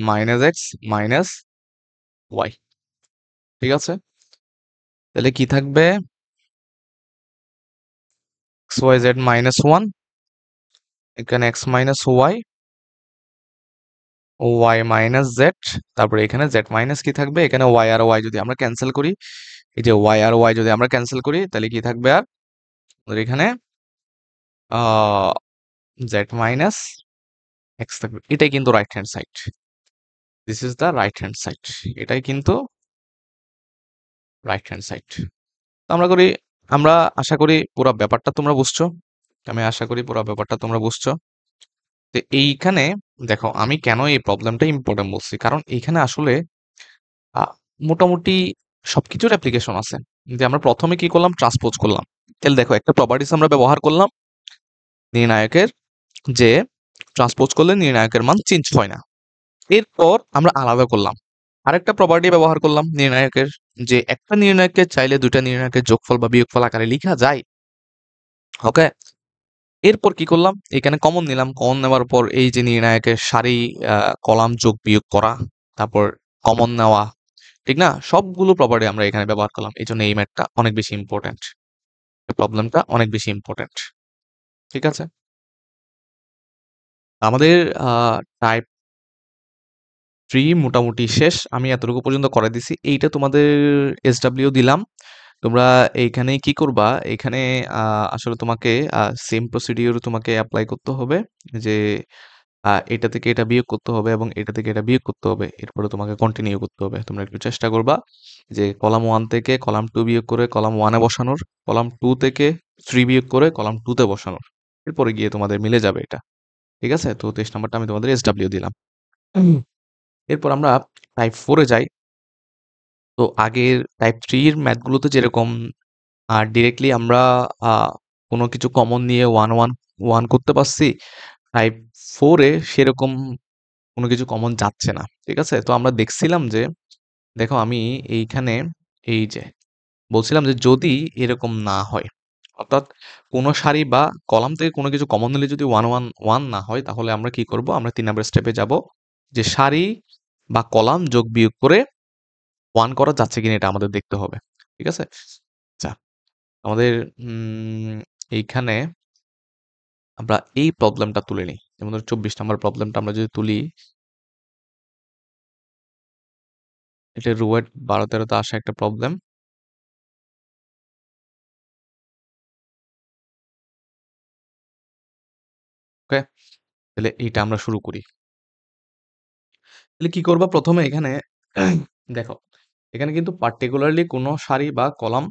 minus x minus y, ঠিক আছে? তাহলে কি থাকবে? এক্স ওয়াই জেড -1, এখানে x minus y, y minus z, তারপরে এখানে জেড মাইনাস কি থাকবে? এখানে ওয়াই আর ওয়াই যদি আমরা ক্যান্সেল করি, এই যে ওয়াই আর ওয়াই যদি আমরা ক্যান্সেল করি তাহলে কি থাকবে? আর আমাদের এখানে জেড মাইনাস এক্স থাকবে। এটাই কিন্তু right hand side, this is the right hand side, এটাই কিন্তু রাইট হ্যান্ড সাইড। আমরা করি, আমরা আশা করি পুরো ব্যাপারটা তোমরা বুঝছো, আমি আশা করি পুরো ব্যাপারটা তোমরা বুঝছো। তো এইখানে দেখো আমি কেন এই প্রবলেমটা ইম্পর্টেন্ট বলছি, কারণ এইখানে আসলে আ মোটামুটি সবকিছুর অ্যাপ্লিকেশন আছে। যে আমরা প্রথমে কি করলাম? ট্রান্সপোজ করলাম। তাহলে দেখো একটা প্রপার্টিস আমরা ব্যবহার করলাম নির্ণায়কের, যে ট্রান্সপোজ করলে নির্ণায়কের মান চেঞ্জ হয় না। এরপর আমরা আলাদা করলাম। আরেকটা প্রপার্টি ব্যবহার করলাম নির্ণায়কের, যে একটা নির্ণায়ককে চাইলে দুইটা নির্ণায়কের যোগফল বা বিয়োগফল আকারে লিখা যায়। ওকে? এরপর কি করলাম? এখানে কমন নিলাম। কমন নেওয়ার পর এই যে নির্ণায়কের সারি, কলাম যোগ বিয়োগ করা, তারপর কমন নেওয়া, ঠিক না? সবগুলো প্রপার্টি আমরা এখানে ব্যবহার করলাম। এইজন্য এই ম্যাথটা অনেক বেশি ইম্পোর্টেন্ট। প্রবলেমটা অনেক বেশি ইম্পোর্টেন্ট। ঠিক আছে? আমাদের আ টাইপ 3 মোটামুটি শেষ। আমি এতটুকু পর্যন্ত করে দিছি। এইটা তোমাদের SW দিলাম। তোমরা এইখানে কি করবা? এখানে আ আসলে তোমাকে সেম প্রসিডিউর তোমাকে এপ্লাই করতে হবে। যে এটা থেকে এটা বিয়োগ করতে হবে এবং এটা থেকে এটা বিয়োগ করতে হবে। এরপরে তোমাকে কন্টিনিউ করতে হবে। তোমরা একটু চেষ্টা করবা যে কলাম 1 থেকে কলাম 2 বিয়োগ করে কলাম 1 এ বসানোর, কলাম 2 থেকে 3 বিয়োগ করে কলাম 2 তে বসানোর। এরপরে গিয়ে তোমাদের মিলে যাবে এটা। ঠিক আছে? তো 23 নাম্বারটা আমি তোমাদের SW দিলাম। হুম। এরপর আমরা টাইপ 4 এ যাই। তো আগের টাইপ 3 এর ম্যাথগুলোতে যেরকম ডিরেক্টলি আমরা আ কোনো কিছু কমন নিয়ে 1, 1, 1 করতে পারছি। টাইপ 4 এ সেরকম কোনো কিছু কমন যাচ্ছে না। ঠিক আছে? তো আমরা দেখছিলাম যে, দেখো আমি এইখানে এই যে বলছিলাম যে যদি এরকম না হয়, অর্থাৎ কোনো সারি বা কলাম থেকে কোনো কিছু কমন নিলে যদি 1, 1, 1 না হয় তাহলে আমরা কি করব? আমরা ৩ নাম্বার স্টেপে যাব। যে সারি বা কলাম যোগ বিয়োগ করে 1 করা যাচ্ছে কিনা এটা আমাদের দেখতে হবে। ঠিক আছে? আচ্ছা, আমাদের এইখানে আমরা এই প্রবলেমটা তুলে নিই। যেমন ধরো ২৪ নাম্বার প্রবলেমটা আমরা যদি তুলি, এটা রুয়েট 12-13 আসা একটা প্রবলেম। ওকে, তাহলে এইটা আমরা শুরু করি। তাহলে কি করবা প্রথমে এখানে দেখো, এখানে কিন্তু পার্টিকুলারলি কোনো সারি বা কলাম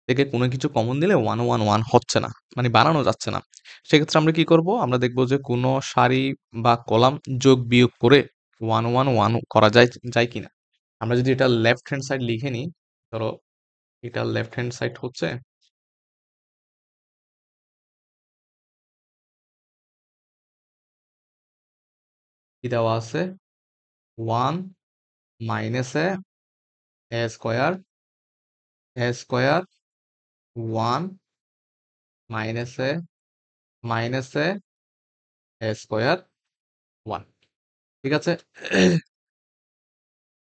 থেকে কোনো কিছু কমন দিলে 1 1 1 হচ্ছে না, মানে বানানো যাচ্ছে না। সেক্ষেত্রে আমরা কি করব, আমরা দেখবো যে কোনো সারি বা কলাম যোগ বিয়োগ করে 1 1 1 করা যায় যায় কিনা। আমরা যদি এটা লেফট হ্যান্ড সাইড লিখে নিই, ধরো এটা লেফট হ্যান্ড সাইড হচ্ছে, কি দেওয়া আছে, 1 minus A square, A square 1 minus A minus A square 1। ঠিক আছে,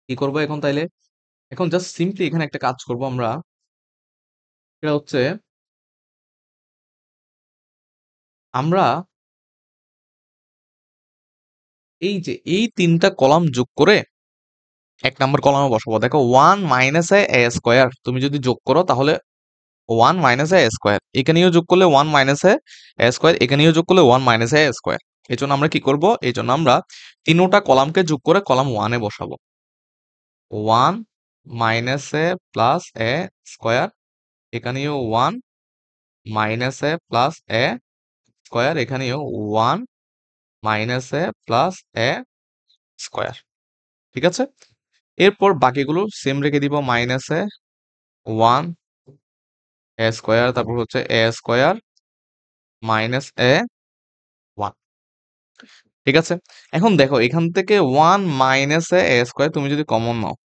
কি করবো এখন তাইলে, এখন জাস্ট সিম্পলি এখানে একটা কাজ করব আমরা, সেটা হচ্ছে আমরা এই যে এই তিনটা কলাম যোগ করে এক নাম্বার কলামে বসাবো। দেখো 1 মাইনাস এ স্কোয়ার তুমি যদি যোগ করো তাহলে 1 মাইনাস এ স্কোয়ার, এখানেও যোগ করলে 1 মাইনাস এ স্কোয়ার, এখানেও যোগ করলে 1 মাইনাস এ স্কোয়ার। এই জন্য আমরা কি করব, এই জন্য আমরা তিনোটা কলামকে যোগ করে কলাম 1 এ বসাবো। 1 মাইনাস এ প্লাস এ স্কোয়ার, এখানেও 1 মাইনাস এ প্লাস এ স্কোয়ার, এখানেও 1 মাইনাস এ প্লাস এ স্কোয়ার। ঠিক আছে, এরপর বাকিগুলো সেম রেখে দিব, মাইনাস এ 1 এ স্কোয়ার, তারপর হচ্ছে এ স্কোয়ার মাইনাস এ 1। ঠিক আছে, এখন দেখো এখান থেকে 1 মাইনাস এ স্কোয়ার তুমি যদি কমন নাও,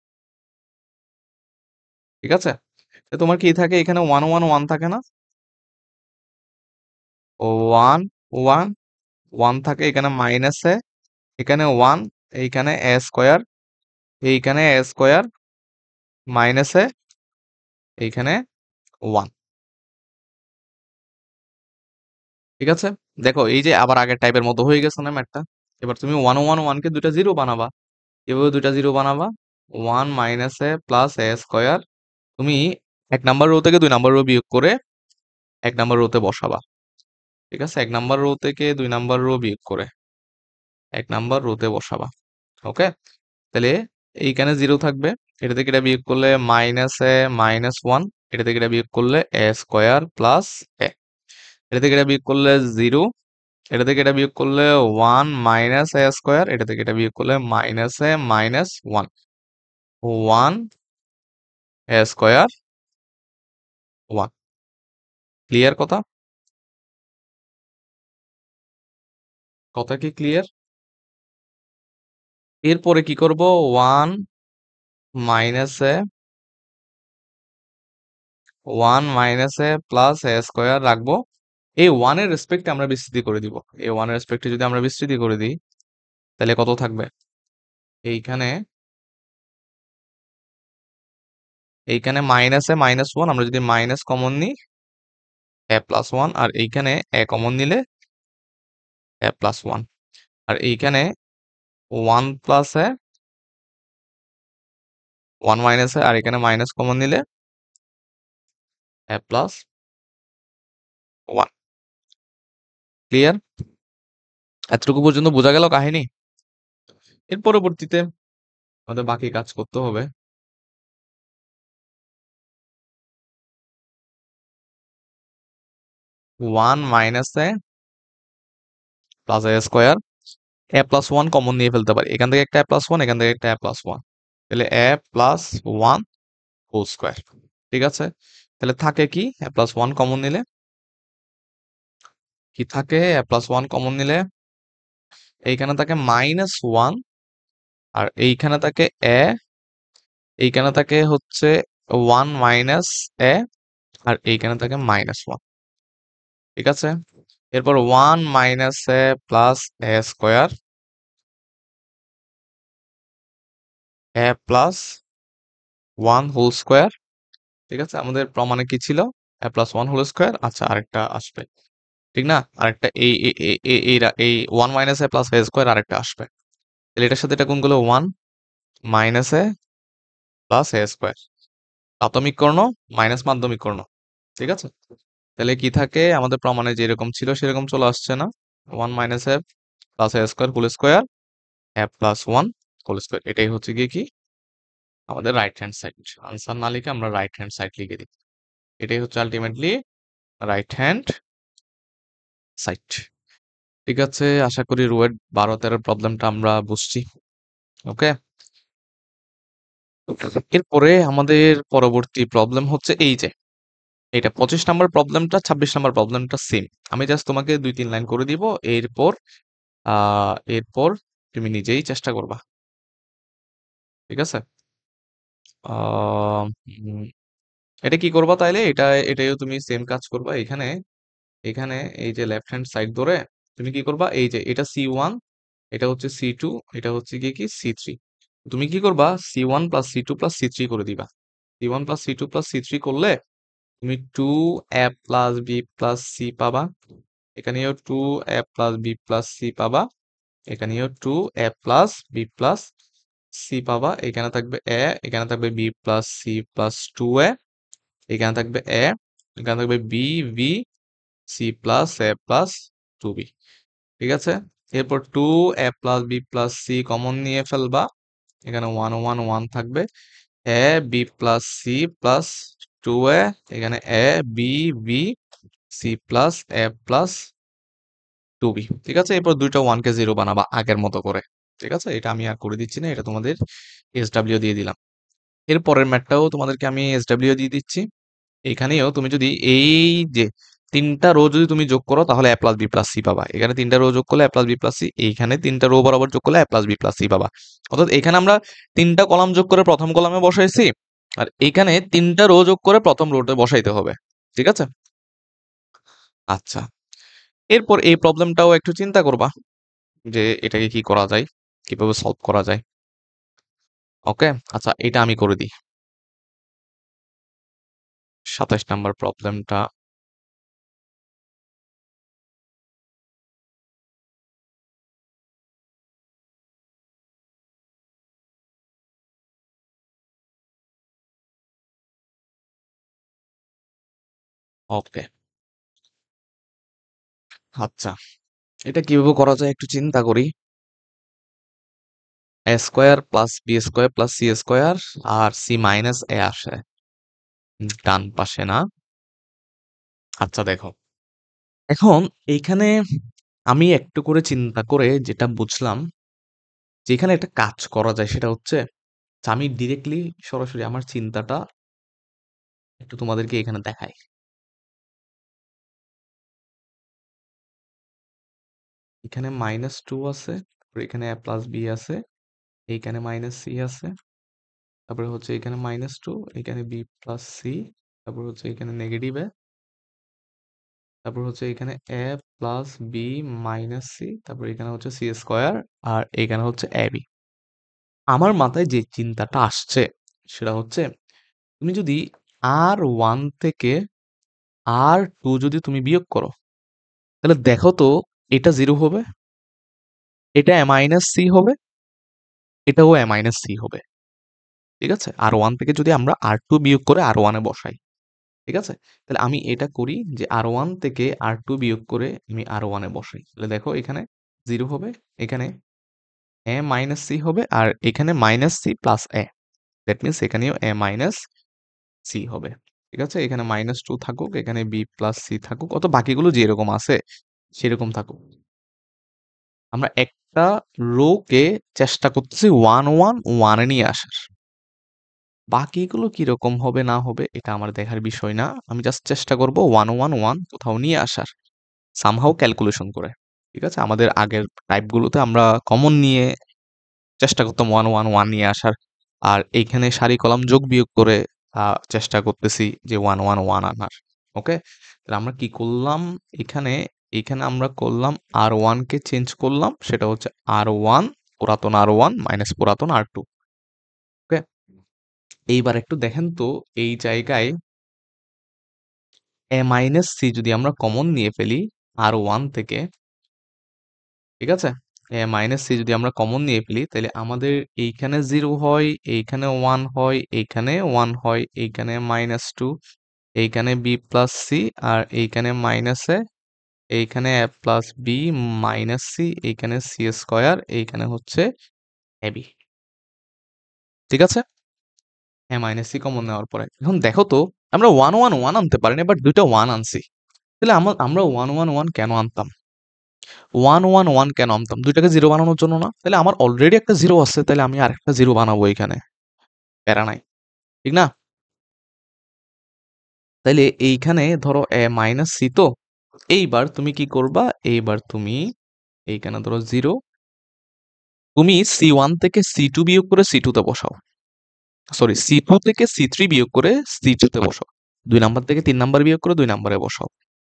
ঠিক আছে, তো তোমার কি থাকে, এখানে 1 1 1 থাকে না, 1 1 1 থাকে, এখানে মাইনাস এ, এখানে 1, এইখানে এ স্কোয়ার, এইখানে এ স্কোয়ার মাইনাস এ, এইখানে 1। ঠিক আছে, দেখো এই যে আবার আগের টাইপের মতো হয়ে গেছে না ম্যাথটা। এবার তুমি 1 1 1 কে দুইটা জিরো বানাবা, এভাবে দুইটা জিরো বানাবা, 1 মাইনাস এ প্লাস এ স্কোয়ার, তুমি এক নাম্বার রো থেকে দুই নাম্বার রো বিয়োগ করে এক নাম্বার রোতে বসাবা। ঠিক আছে, এক নাম্বার রো থেকে দুই নাম্বার রো বিয়োগ করে এক নাম্বার রোতে বসাবা। ওকে, তাহলে এইখানে জিরো থাকবে, এটা থেকে এটা বিয়োগ করলে মাইনাস এ মাইনাস 1, এটা থেকে এটা বিয়োগ করলে এ স্কোয়ার প্লাস এ, এটা থেকে এটা বিয়োগ করলে জিরো, এটা থেকে এটা বিয়োগ করলে 1 মাইনাস এ স্কোয়ার, এটা থেকে এটা বিয়োগ করলে মাইনাস এ মাইনাস 1, 1 এ স্কোয়ার 1। ক্লিয়ার কথা, কথা কি ক্লিয়ার? এরপরে কি করব, 1 মাইনাস এ 1 মাইনাস এ প্লাস এ স্কোয়ার রাখবো, এই 1 এর রেসপেক্টে আমরা বিস্তৃতি করে দিব। এই 1 এর রেসপেক্টে যদি আমরা বিস্তৃতি করে দিই, তাহলে কত থাকবে, এইখানে এইখানে মাইনাস এ মাইনাস 1, আমরা যদি মাইনাস কমন নিই এ প্লাস 1, আর এইখানে এ কমন নিলে এ প্লাস 1, আর এইখানে 1 প্লাস এ 1 মাইনাস এ, আর এখানে মাইনাস কমন নিলে এ প্লাস 1। ক্লিয়ার? এতটুকু পর্যন্ত বোঝা গেল কাহিনী? এর পরবর্তীতে আমাদের বাকি কাজ করতে হবে। 1 মাইনাস এ প্লাস এ স্কোয়ার, এ প্লাস 1 কমন নিয়ে ফেলতে পারি, এখান থেকে একটা এ প্লাস 1, এখান থেকে একটা এ প্লাস 1, তাহলে এ প্লাস 1 হোল স্কোয়ার। ঠিক আছে, তাহলে থাকে কি, এ প্লাস 1 কমন নিলে কি থাকে, এ প্লাস 1 কমন নিলে এইখানে থাকে মাইনাস 1, আর এইখানে থাকে এ, এইখানে থাকে হচ্ছে 1 মাইনাস এ, আর এইখানে থাকে মাইনাস 1। ঠিক আছে, এরপর 1 মাইনাস এ প্লাস এ স্কোয়ার, এ প্লাস 1 হোল স্কোয়ার। ঠিক আছে, আমাদের প্রমাণে কি ছিল, এ প্লাস 1 হোল স্কোয়ার। আচ্ছা, আরেকটা আসবে, ঠিক না, আরেকটা এই 1 মাইনাস এ প্লাস এ স্কোয়ার আরেকটা আসবে, তাহলে এটার সাথে এটা কোন গুলো, 1 মাইনাস এ প্লাস এ স্কোয়ার। প্রাথমিক কর্ণ মাইনাস মাধ্যমিক কর্ণ। ঠিক আছে, তাহলে কি থাকে আমাদের প্রমাণে যেরকম ছিল সেরকম চলে আসছে না? ওয়ান মাইনাস এফ প্লাস এ square whole square f plus one whole square, এটাই হচ্ছে গিয়ে কি আমাদের রাইট হ্যান্ড সাইড। আনসার না লিখে আমরা রাইট হ্যান্ড সাইড লিখে দিই, এটাই হচ্ছে আলটিমেটলি রাইট হ্যান্ড সাইড। ঠিক আছে, আশা করি রুয়েট 12-13 প্রবলেমটা আমরা বুঝছি। ওকে, এরপরে আমাদের পরবর্তী প্রবলেম হচ্ছে এই যে এটা 25 নম্বর প্রবলেমটা 26 নম্বর প্রবলেমটা সেম। আমি জাস্ট তোমাকে 2-3 লাইন করে দিব, এরপর তুমি নিজেই চেষ্টা করবা। ঠিক আছে, আহ, উম, এটা কি করবা তাইলে, এটাও তুমি সেম কাজ করবা। এখানে এখানে এই যে লেফট হ্যান্ড সাইড ধরে তুমি কি করবা, এই যে এটা C1, এটা হচ্ছে C2, এটা হচ্ছে কি C3। তুমি কি করবা, C1 plus C2 plus C3 করে দিবা। C1 plus C2 plus C3 করলে তুমি 2a plus b plus c পাবা। এখানেও 2a plus b plus c পাবা। এখানেও 2a plus b plus c পাবা। এখানে থাকবে a, এখানে থাকবে b plus c plus 2a, এখানে থাকবে a, এখানে থাকবে b, v, c plus a plus 2b। ঠিক আছে, এরপর 2a plus b plus c common নিয়ে ফেলবা। এখানে 1 1 1 থাকবে। a b plus c plus 2a, এখানে a b b c plus a plus 2b। ঠিক আছে, এরপর দুইটা 1 কে 0 বানাবা আগের মতো করে। ঠিক আছে, এটা আমি আর করে দিচ্ছি না, এটা তোমাদের SW দিয়ে দিলাম। এর পরের ম্যাথটাও তোমাদেরকে আমি SW দিয়ে দিচ্ছি। এখানেও তুমি যদি এই যে তিনটা রো যদি তুমি যোগ করো তাহলে a plus B plus c পাবা। এখানে তিনটা রো যোগ করলে a plus B plus c, এইখানে তিনটা রো বরাবর যোগ করলে a plus B plus c পাবা। অর্থাৎ এখানে আমরা তিনটা কলাম যোগ করে প্রথম কলামে বসাইছি, আর এখানে তিনটা রো যোগ করে প্রথম রোতে বসাইতে হবে। ঠিক আছে, আচ্ছা, এরপর এই প্রবলেমটাও একটু চিন্তা করবা যে এটাকে কি করা যায়, কিভাবে সলভ করা যায়। ওকে, আচ্ছা, এটা আমি করে দিই। 27 নম্বর প্রবলেমটা। ওকে, আচ্ছা, এটা কিভাবে করা যায় একটু চিন্তা করি। A square plus B square plus C square আর সি মাইনাস এ আসে ডান পাশে, না? আচ্ছা, দেখো, এখন এইখানে আমি একটু করে চিন্তা করে যেটা বুঝলাম যে এখানে একটা কাজ করা যায়, সেটা হচ্ছে যে আমি ডিরেক্টলি সরাসরি আমার চিন্তাটা একটু তোমাদেরকে এখানে দেখাই। এখানে -2 আছে, তারপর এখানে a প্লাস বি আছে, এইখানে -c আছে, তারপরে হচ্ছে এখানে -2, এখানে b প্লাস সি, তারপর হচ্ছে এখানে নেগেটিভ a, তারপর হচ্ছে এখানে a plus B minus C, তারপর এখানে হচ্ছে সি স্কোয়ার, আর এখানে হচ্ছে এ বি। আমার মাথায় যে চিন্তাটা আসছে সেটা হচ্ছে তুমি যদি R1 থেকে R2 যদি তুমি বিয়োগ করো, তাহলে দেখো তো এটা 0 হবে, এটা a মাইনাস সি হবে, এটাও a মাইনাস সি হবে। ঠিক আছে, R1 থেকে যদি আমরা R2 বিয়োগ করে R1 এ বসাই, ঠিক আছে, তাহলে আমি এটা করি যে R1 থেকে R2 বিয়োগ করে আমি R1 এ বসাই, তাহলে দেখো এখানে 0 হবে, এখানে a মাইনাস সি হবে, আর এখানে minus c plus a, that means এখানেও a মাইনাস সি হবে। ঠিক আছে, এখানে -2 থাকুক, এখানে বি প্লাস সি থাকুক, অত বাকিগুলো যেরকম আছে সেরকম থাকুক। আমরা একটা রো কে চেষ্টা করতেছি 1 1 1 এ নিয়ে আসার। বাকিগুলো কিরকম হবে না হবে এটা আমার দেখার বিষয় না, আমি জাস্ট চেষ্টা করব 1 1 1 কোথাও নিয়ে আসার, সামহাউ ক্যালকুলেশন করে। ঠিক আছে, আমাদের আগের টাইপগুলোতে আমরা কমন নিয়ে চেষ্টা করতাম 1 1 1 নিয়ে আসার, আর এইখানে সারি কলাম যোগ বিয়োগ করে চেষ্টা করতেছি যে 1 1 1 আনার। ওকে, তাহলে আমরা কি করলাম, এখানে এখানে আমরা করলাম R1 কে চেঞ্জ করলাম, সেটা হচ্ছে R1, পুরাতন R1 মাইনাস পুরাতন R2। ওকে, এইবার একটু দেখেন তো এই জায়গায় a মাইনাস সি যদি আমরা কমন নিয়ে ফেলি R1 থেকে, ঠিক আছে, মাইনাস সি যদি আমরা কমন নিয়ে ফেলি তাহলে আমাদের এইখানে 0 হয়, এইখানে 1 হয়, এইখানে 1 হয়, এইখানে -2, এইখানে b প্লাস সি, আর এইখানে মাইনাস এ, এইখানে a plus B minus C, এইখানে সি স্কোয়ার, এইখানে হচ্ছে এবি। ঠিক আছে? মাইনাস সি কমন নেওয়ার পরে এখন দেখো তো আমরা 1 1 1 আনতে পারিনি, বাট দুইটা 1 আনছি। তাহলে আমরা 1 1 1 কেন আনতাম? 1 1 1 কেন আনতাম? দুইটাকে 0 বানানোর জন্য না? তাহলে আমার অলরেডি একটা 0 আছে, তাহলে আমি আরেকটা 0 বানাবো এখানে। প্যারা নাই। ঠিক না? তাইলে এইখানে ধরো মাইনাস সি তো, এইবার তুমি কি করবা? এইবার তুমি এইখানে ধরো 0, তুমি C1 থেকে C2 বিয়োগ করে C2 তে বসাও। সরি, C2 থেকে C3 বিয়োগ করে C2 তে বসাও। 2 নাম্বার থেকে 3 নাম্বার বিয়োগ করে 2 নাম্বারে বসাও।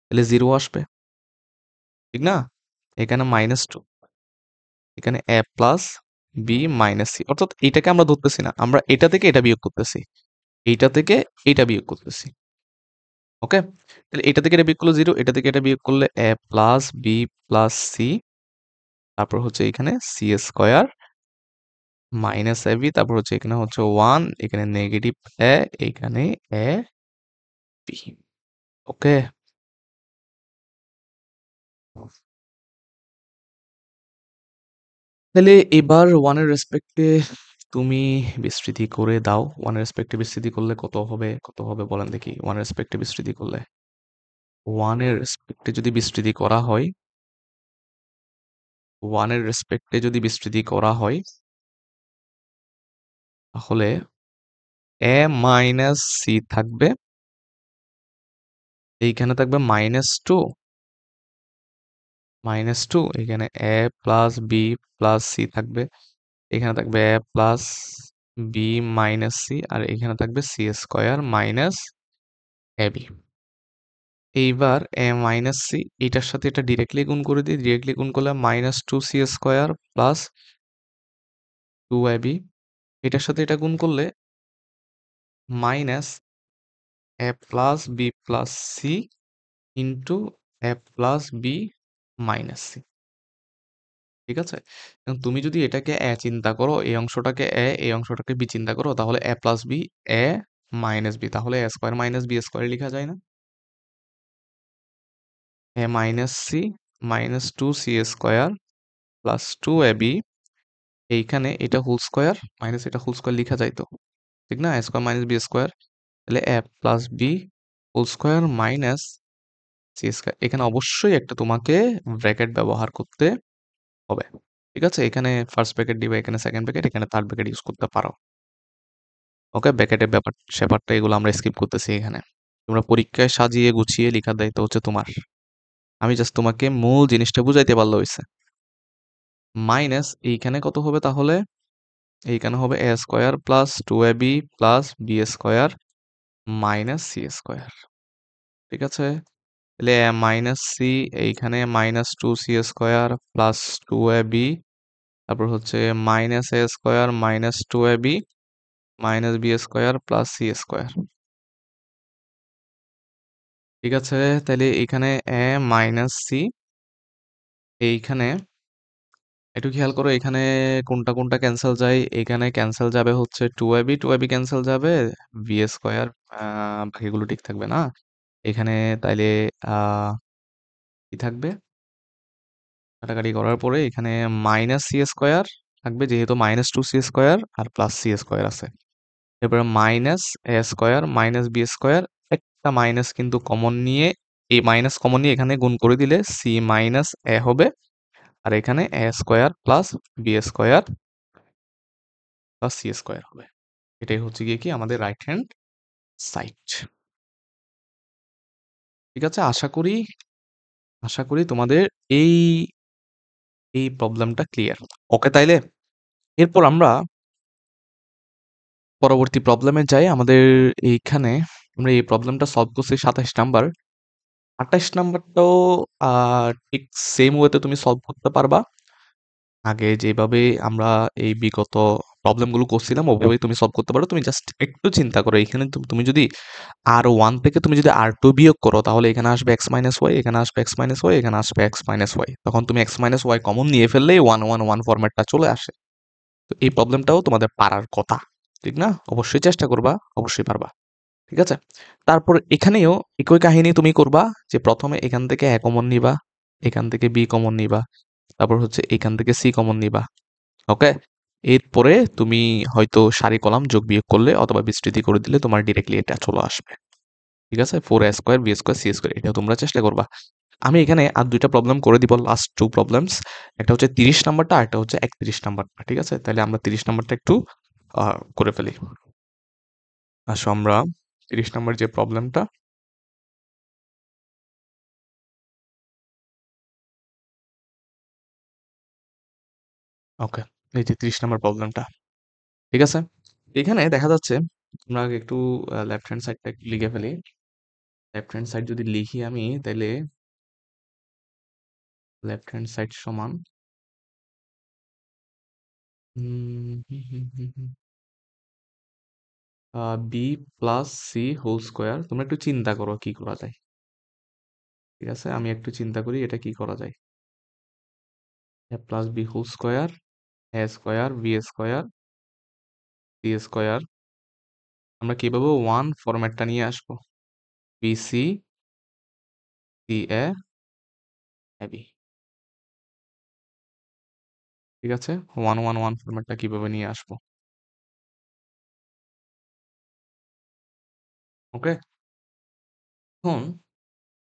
তাহলে 0 আসবে। ঠিক না? এখানে -2, এখানে a plus B minus c, অর্থাৎ এটাকে আমরা ধরতেছি না, আমরা এটা থেকে এটা বিয়োগ করতেছি, এইটা থেকে এইটা বিয়োগ করতেছি। ওকে, তাহলে এটা থেকে এটা বিয়োগ করলে 0, এটা থেকে এটা বিয়োগ করলে a plus B plus c, তারপর হচ্ছে এখানে সি স্কোয়ার মাইনাস এ বি, তারপর হচ্ছে এখানে হচ্ছে 1, এখানে নেগেটিভ এ, এখানে এ বি। ওকে, তাহলে এবার 1 এর রেসপেক্টে তুমি বিস্তৃতি করে দাও। 1 এর রেসপেক্টে বিস্তৃতি করলে কত হবে? কত হবে বলেন দেখি? 1 এর রেসপেক্টে বিস্তৃতি করলে, 1 এর রেসপেক্টে যদি বিস্তৃতি করা হয়, 1 এর রেসপেক্টে যদি বিস্তৃতি করা হয়, তাহলে a মাইনাস সি থাকবে, এইখানে থাকবে -2, এখানে a plus B plus C থাকবে, এখানে থাকবে a plus B minus C, আর এখানে থাকবে সি স্কোয়ার মাইনাস এ বি। এইবার a মাইনাস সি এটার সাথে এটা ডিরেক্টলি গুণ করে দিই, ডিরেক্টলি গুণ করলে -2c স্কোয়ার প্লাস 2ab, এটার সাথে এটা গুণ করলে minus a plus B plus c into a plus B minus c. ঠিক আছে? এখন তুমি যদি এটাকে a চিন্তা করো, এই অংশটাকে a, এই অংশটাকে b চিন্তা করো, তাহলে a plus b, a minus b, তাহলে a square minus b square লেখা যায় না? a minus c minus 2c square plus 2ab, এইখানে এটা হোল স্কোয়ার মাইনাস এটা হোল স্কোয়ার লেখা যায় তো। ঠিক না? a square minus b square, তাহলে a plus B whole square minus c square. এখানে অবশ্যই একটা তোমাকে ব্র্যাকেট ব্যবহার করতে হবে। ঠিক আছে? এখানে ফার্স্ট ব্র্যাকেট দিবা, এখানে সেকেন্ড ব্র্যাকেট, এখানে থার্ড ব্র্যাকেট ইউজ করতে পারো। ওকে, ব্র্যাকেটের ব্যাপারটা এগুলো আমরা স্কিপ করতেছি এখানে। তোমরা পরীক্ষায় সাজিয়ে গুছিয়ে লেখার দায়িত্ব হচ্ছে তোমার। আমি জাস্ট তোমাকে মূল জিনিসটা বুঝাইতে পারলে হইছে। মাইনাস এইখানে কত হবে তাহলে? এইখানে হবে a স্কোয়ার প্লাস 2ab প্লাস B square minus c square. ঠিক আছে? তাহলে মাইনাস সি, এইখানে -2c স্কোয়ার প্লাস 2ab, তারপর হচ্ছে minus a square minus 2ab minus b square plus C square. ঠিক আছে? তাহলে এখানে a মাইনাস সি, এইখানে একটু খেয়াল করো, এখানে কোনটা কোনটা ক্যান্সেল যায়? এখানে ক্যান্সেল যাবে হচ্ছে 2ab, 2ab ক্যান্সেল যাবে, বি স্কোয়ার, বাকিগুলো ঠিক থাকবে না? এখানে তাইলে কি থাকবে? কাটাকাটি করার পরে এখানে মাইনাস সি স্কোয়ার থাকবে, যেহেতু -2c স্কোয়ার আর প্লাস সি স্কোয়ার আছে। এরপরে মাইনাস এ স্কোয়ার মাইনাস বি স্কোয়ার, একটা মাইনাস কিন্তু কমন নিয়ে, এই মাইনাস কমন নিয়ে এখানে গুণ করে দিলে সি মাইনাস এ হবে, আর এখানে A square plus B square plus C square হবে। এটাই হচ্ছে গিয়ে কি আমাদের রাইট হ্যান্ড সাইড। ঠিক আছে? আশা করি তোমাদের এই এই প্রবলেমটা ক্লিয়ার। ওকে, তাইলে এরপর আমরা পরবর্তী প্রবলেমে যাই। আমাদের এইখানে আমরা এই প্রবলেমটা সলভ করছি 27 নাম্বার। 28 নাম্বারটাও ঠিক সেম ওয়েতে তুমি সলভ করতে পারবা। আগে যেভাবে আমরা এই বিগত প্রবলেমগুলো করছিলাম ওভাবেই তুমি সলভ করতে পারো। তুমি জাস্ট একটু চিন্তা করো। এখানে তুমি যদি R1 থেকে তুমি যদি R2 বিয়োগ করো তাহলে এখানে আসবে x মাইনাস ওয়াই, এখানে আসবে x মাইনাস ওয়াই, এখানে আসবে x মাইনাস ওয়াই। তখন তুমি x মাইনাস ওয়াই কমন নিয়ে ফেললেই 1 1 1 ফরম্যাটটা চলে আসে। তো এই প্রবলেমটাও তোমাদের পারার কথা। ঠিক না? অবশ্যই চেষ্টা করবা, অবশ্যই পারবা। ঠিক আছে? তারপর এখানেও একই কাহিনী তুমি করবা যে প্রথমে এখান থেকে a কমন নিবা, এখান থেকে b কমন নিবা, তারপর হচ্ছে এখান থেকে c কমন নিবা। ওকে? এরপরে তুমি হয়তো সারি কলাম যোগ বিয়োগ করলে অথবা বিস্তৃতি করে দিলে তোমার ডিরেক্টলি এটা চলে আসবে। ঠিক আছে? 4a square b square c square এটাও তোমরা চেষ্টা করবা। আমি এখানে আর ২ টা প্রবলেম করে দিব লাস্ট 2 প্রবলেমস। একটা হচ্ছে ৩০ নাম্বারটা আরেকটা হচ্ছে ৩১ নাম্বারটা। ঠিক আছে? তাইলে আমরা ৩০ নাম্বারটা একটু করে ফেলি। আসো আমরা ৩০ নাম্বার যে প্রবলেমটা ওকে। এই যে ৩০ নাম্বার প্রবলেমটা। ঠিক আছে? এখানে দেখা যাচ্ছে আমরা আগে একটু লেফট হ্যান্ড সাইডটা একটু লিখে ফেলি। লেফট হ্যান্ড সাইড যদি লিখি আমি তাইলে লেফট হ্যান্ড সাইড সমান b plus c whole square. তোমরা একটু চিন্তা করো কি করা যায়। ঠিক আছে? আমি একটু চিন্তা করি এটা কি করা যায়। A plus B whole square, A square, B square, C square. আমরা কিভাবে 1 ফরম্যাটটা নিয়ে আসবো? B C, C A, A B. ঠিক আছে? 1 1 1 ফরম্যাটটা কিভাবে নিয়ে আসবো? ওকে? এখন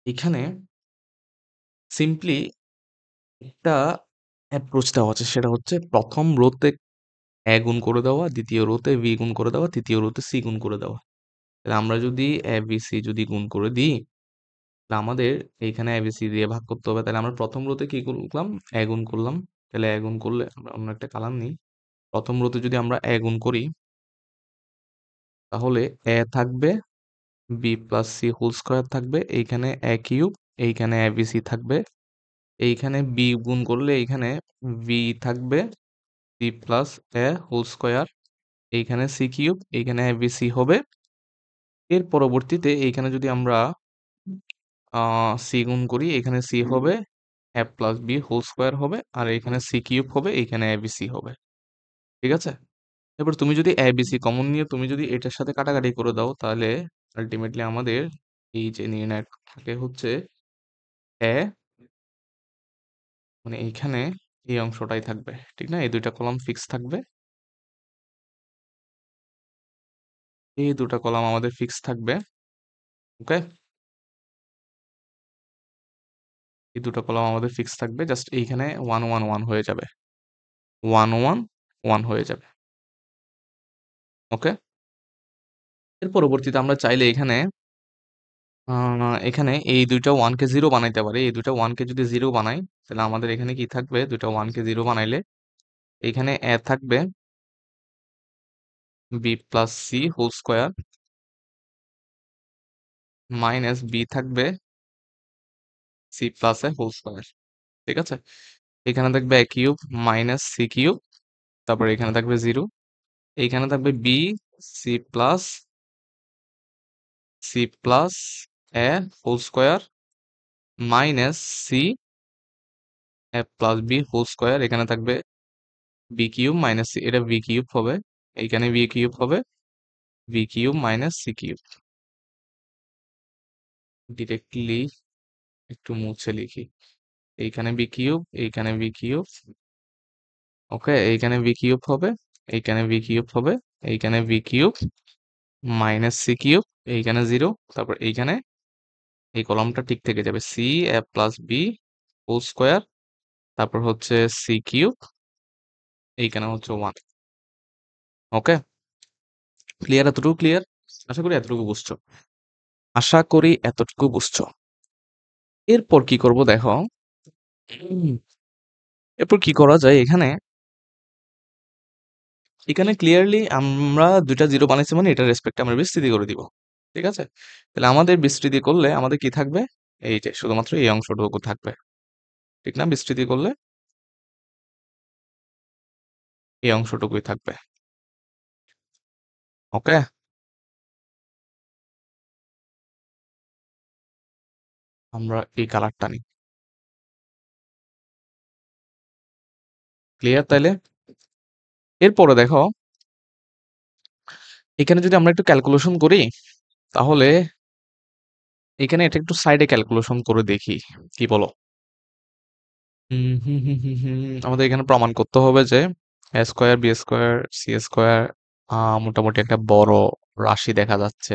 এখানে সিম্পলি একটা অ্যাপ্রোচ দেওয়া আছে সেটা হচ্ছে প্রথম রোতে এ গুণ করে দেওয়া, দ্বিতীয় রোতে বি গুণ করে দেওয়া, তৃতীয় রোতে সি গুণ করে দেওয়া। তাহলে আমরা যদি এ বি সি যদি গুণ করে দিই তাহলে আমাদের এইখানে এ বি সি দিয়ে ভাগ করতে হবে। তাহলে আমরা প্রথম রোতে কি করলাম? এ গুণ করলাম। তাহলে এ গুণ করলে আমরা অন্য একটা কালার নিই। প্রথম রোতে যদি আমরা এ গুণ করি তাহলে এ থাকবে, b plus c whole square থাকবে, এইখানে এ কিউব, এইখানে এ বি সি থাকবে, এইখানে বি গুণ করলে এইখানে বি থাকবে, সি প্লাস এ হোল স্কয়ার, এইখানে সি কিউব, এইখানে এ বি সি হবে। এর পরবর্তীতে এইখানে যদি আমরা সি গুণ করি এখানে সি হবে, এ প্লাস বি হোল স্কয়ার হবে, আর এখানে সি কিউব হবে, এইখানে এ বি সি হবে। ঠিক আছে? এবার তুমি যদি এ বি সি কমন নিয়ে তুমি যদি এটার সাথে কাটাকাটি করে দাও তাহলে আলটিমেটলি আমাদের এই যে নির্ণায়ক থাকে হচ্ছে এ, মানে এইখানে এই অংশটাই থাকবে। ঠিক না? এই ২ টা কলাম ফিক্স থাকবে। এই ২ টা কলাম আমাদের ফিক্স থাকবে। ওকে? এই ২ টা কলাম আমাদের ফিক্স থাকবে। জাস্ট এইখানে 1 1 1 হয়ে যাবে। 1 1 1 হয়ে যাবে। ওকে? এর পরবর্তীতে আমরা চাইলে এখানে আ এখানে এই ২ টা 1 কে 0 বানাইতে পারি। এই ২ টা 1 কে যদি 0 বানাই তাহলে আমাদের এখানে কি থাকবে? ২ টা 1 কে 0 বানাইলে এইখানে a থাকবে b plus c whole square minus b থাকবে সি প্লাস এ হোল স্কয়ার। ঠিক আছে? এখানে থাকবে a cube minus c cube, তারপর এখানে থাকবে 0, এইখানে থাকবে b সি প্লাস এ হোল স্কয়ার মাইনাস সি এ প্লাস বি হোল স্কয়ার, এখানে থাকবে বি কিউব মাইনাস সি, এটা বি কিউব হবে, এইখানে বি কিউব হবে, b cube minus c cube. Directly একটু মুছে লিখি, এইখানে বি কিউব, এইখানে বি কিউব। ওকে, এইখানে বি কিউব হবে, এইখানে বি কিউব হবে, এইখানে b cube minus c cube, এইখানে 0, তারপর এইখানে এই কলামটা ঠিক থেকে যাবে, সি এ প্লাস বি হোল স্কয়ার, তারপর হচ্ছে সি কিউব, এইখানে হচ্ছে 1। ওকে, ক্লিয়ার? এতটুকু ক্লিয়ার? আশা করি এতটুকু বুঝছো। আশা করি এতটুকু বুঝছো। এরপর কি করব দেখো। উম, এরপর কি করা যায় এখানে, এখানে ক্লিয়ারলি আমরা ২ টা 0 বানাইছি মানে এটার রেসপেক্টে আমরা বিস্তৃতি করে দিব। ঠিক আছে? তাহলে আমাদের বিস্তৃতি করলে আমাদের কি থাকবে? এই যে শুধুমাত্র এই অংশটুকু থাকবে। ঠিক না? বিস্তৃতি করলে এই অংশটুকুই থাকবে। ওকে, আমরা এই কালারটা নিই। ক্লিয়ার তাইলে? এরপরে দেখো, এখানে যদি আমরা একটু ক্যালকুলেশন করি, তাহলে এখানে এটা একটু সাইডে ক্যালকুলেশন করে দেখি। কি বলো? আমাদের এখানে প্রমাণ করতে হবে যে A square B square C square মোটামুটি একটা বড় রাশি দেখা যাচ্ছে।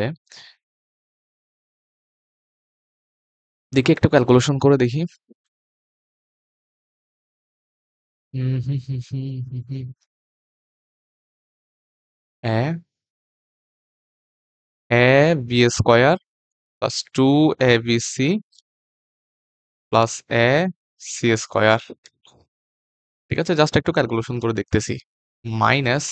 দেখি একটু ক্যালকুলেশন করে দেখি। হুম হুম হুম হুম হুম হুম। A A B square plus 2abc plus A C square, ঠিক আছে? জাস্ট একটু ক্যালকুলেশন করে দেখতেছি। Minus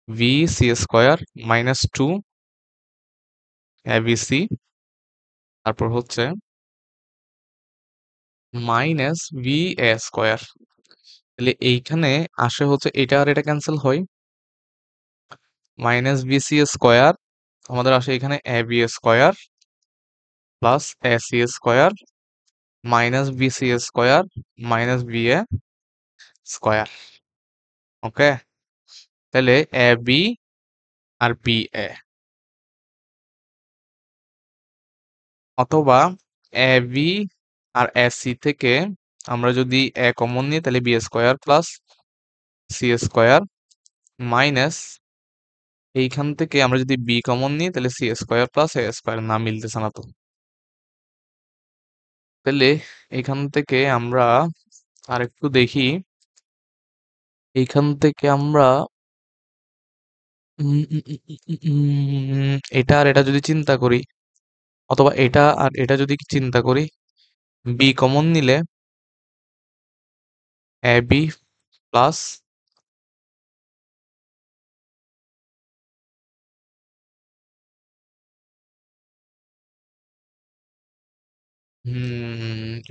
B C square minus 2abc, তারপর হচ্ছে মাইনাস বি এ স্কোয়ার। তাহলে এইখানে আসে হচ্ছে এটা আর এটা ক্যান্সেল হয়, মাইনাস বি সি স্কোয়ার আমাদের আসে এখানে A B square plus A C square minus B C square minus B A square. Okay, তাহলে A B R B A, অথবা A B R A C থেকে আমরা যদি এ কমন নিই তাহলে B square plus C square minus এইখান থেকে আমরা যদি বি কমন নিই তাহলে সি স্কোয়ার প্লাস এ স্কোয়ার, না মিলতেছে না তো। তাহলে এখান থেকে আমরা আরেকটু দেখি, এইখান থেকে আমরা উম, উম, উম, উম, এটা আর এটা যদি চিন্তা করি, অথবা এটা আর এটা যদি চিন্তা করি, বি কমন নিলে এ বি প্লাস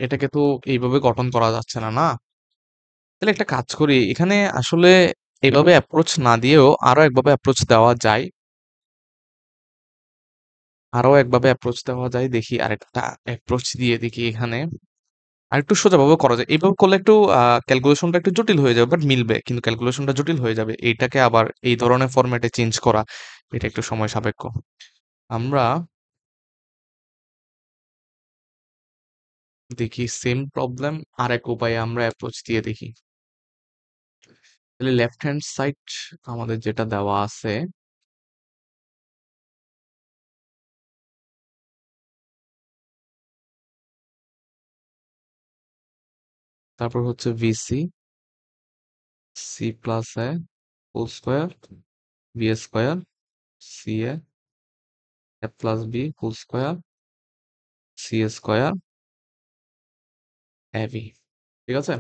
এটাকে তো এইভাবে গঠন করা যাচ্ছে না, না? তাহলে একটা কাজ করি, এখানে আসলে এইভাবে অ্যাপ্রোচ না দিয়েও আরো একভাবে অ্যাপ্রোচ দেওয়া যায়। আরো একভাবে অ্যাপ্রোচ দেওয়া যায়, দেখি আরেকটা অ্যাপ্রোচ দিয়ে দেখি এখানে আরেকটু সোজাভাবে করা যায়। এইভাবে করলে একটু ক্যালকুলেশনটা একটু জটিল হয়ে যাবে, বাট মিলবে, কিন্তু ক্যালকুলেশনটা জটিল হয়ে যাবে। এইটাকে আবার এই ধরনের ফরম্যাটে চেঞ্জ করা, এটা একটু সময় সাপেক্ষ। আমরা দেখি সেম প্রবলেম আরেক উপায়ে আমরা অ্যাপ্রোচ দিয়ে দেখি। তাহলে লেফট হ্যান্ড সাইড আমাদের যেটা দেওয়া আছে, তারপর হচ্ছে BC C plus A whole square B square C A plus B whole square C square A B, ঠিক আছে?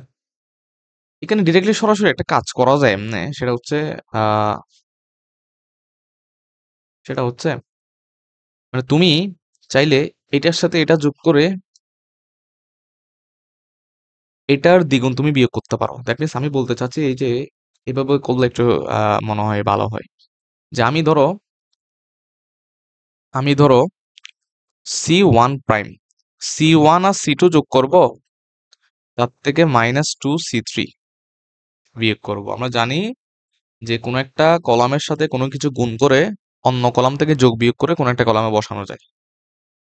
এখানে ডিরেক্টলি সরাসরি একটা কাজ করা যায় এমনে, আহ সেটা হচ্ছে মানে তুমি চাইলে এটার সাথে এটা যোগ করে এটার দ্বিগুণ তুমি বিয়োগ করতে পারো। দ্যাট মিনস আমি বলতে চাচ্ছি এই যে এভাবে করলে একটু মনে হয় ভালো হয়। যে আমি ধরো C1 প্রাইম, C1 আর C2 যোগ করব, তার থেকে -2 C3 বিয়োগ করব। আমরা জানি যে কোনো একটা কলামের সাথে কোনো কিছু গুণ করে অন্য কলাম থেকে যোগ বিয়োগ করে কোনো একটা কলামে বসানো যায়,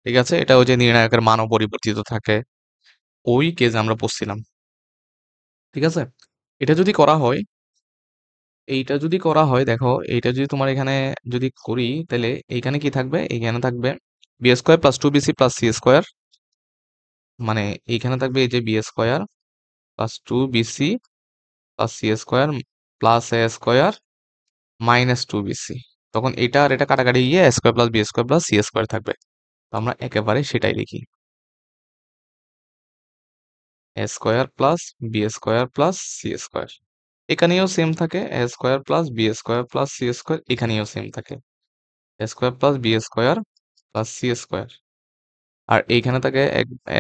ঠিক আছে? এটা ওই যে নির্ণায়কের মানও পরিবর্তিত থাকে, ওই কেস আমরা পড়ছিলাম, ঠিক আছে? এটা যদি করা হয়, এইটা যদি করা হয়, দেখো এইটা যদি তোমার এখানে যদি করি, তাহলে এইখানে কি থাকবে? এইখানে থাকবে B square plus 2bc plus C square, মানে এইখানে থাকবে এই যে B square plus 2bc plus C square plus এ স্কোয়ার -2bc। তখন এটা আর এটা কাটাকাটি গিয়ে A square plus B square plus C square থাকবে। তো আমরা একেবারে সেটাই লিখি, A square plus B square plus C square. এখানেও সেম থাকে, A square plus B square plus C square, এখানেও সেম থাকে, A square plus B square plus C square. আর এইখানে থাকে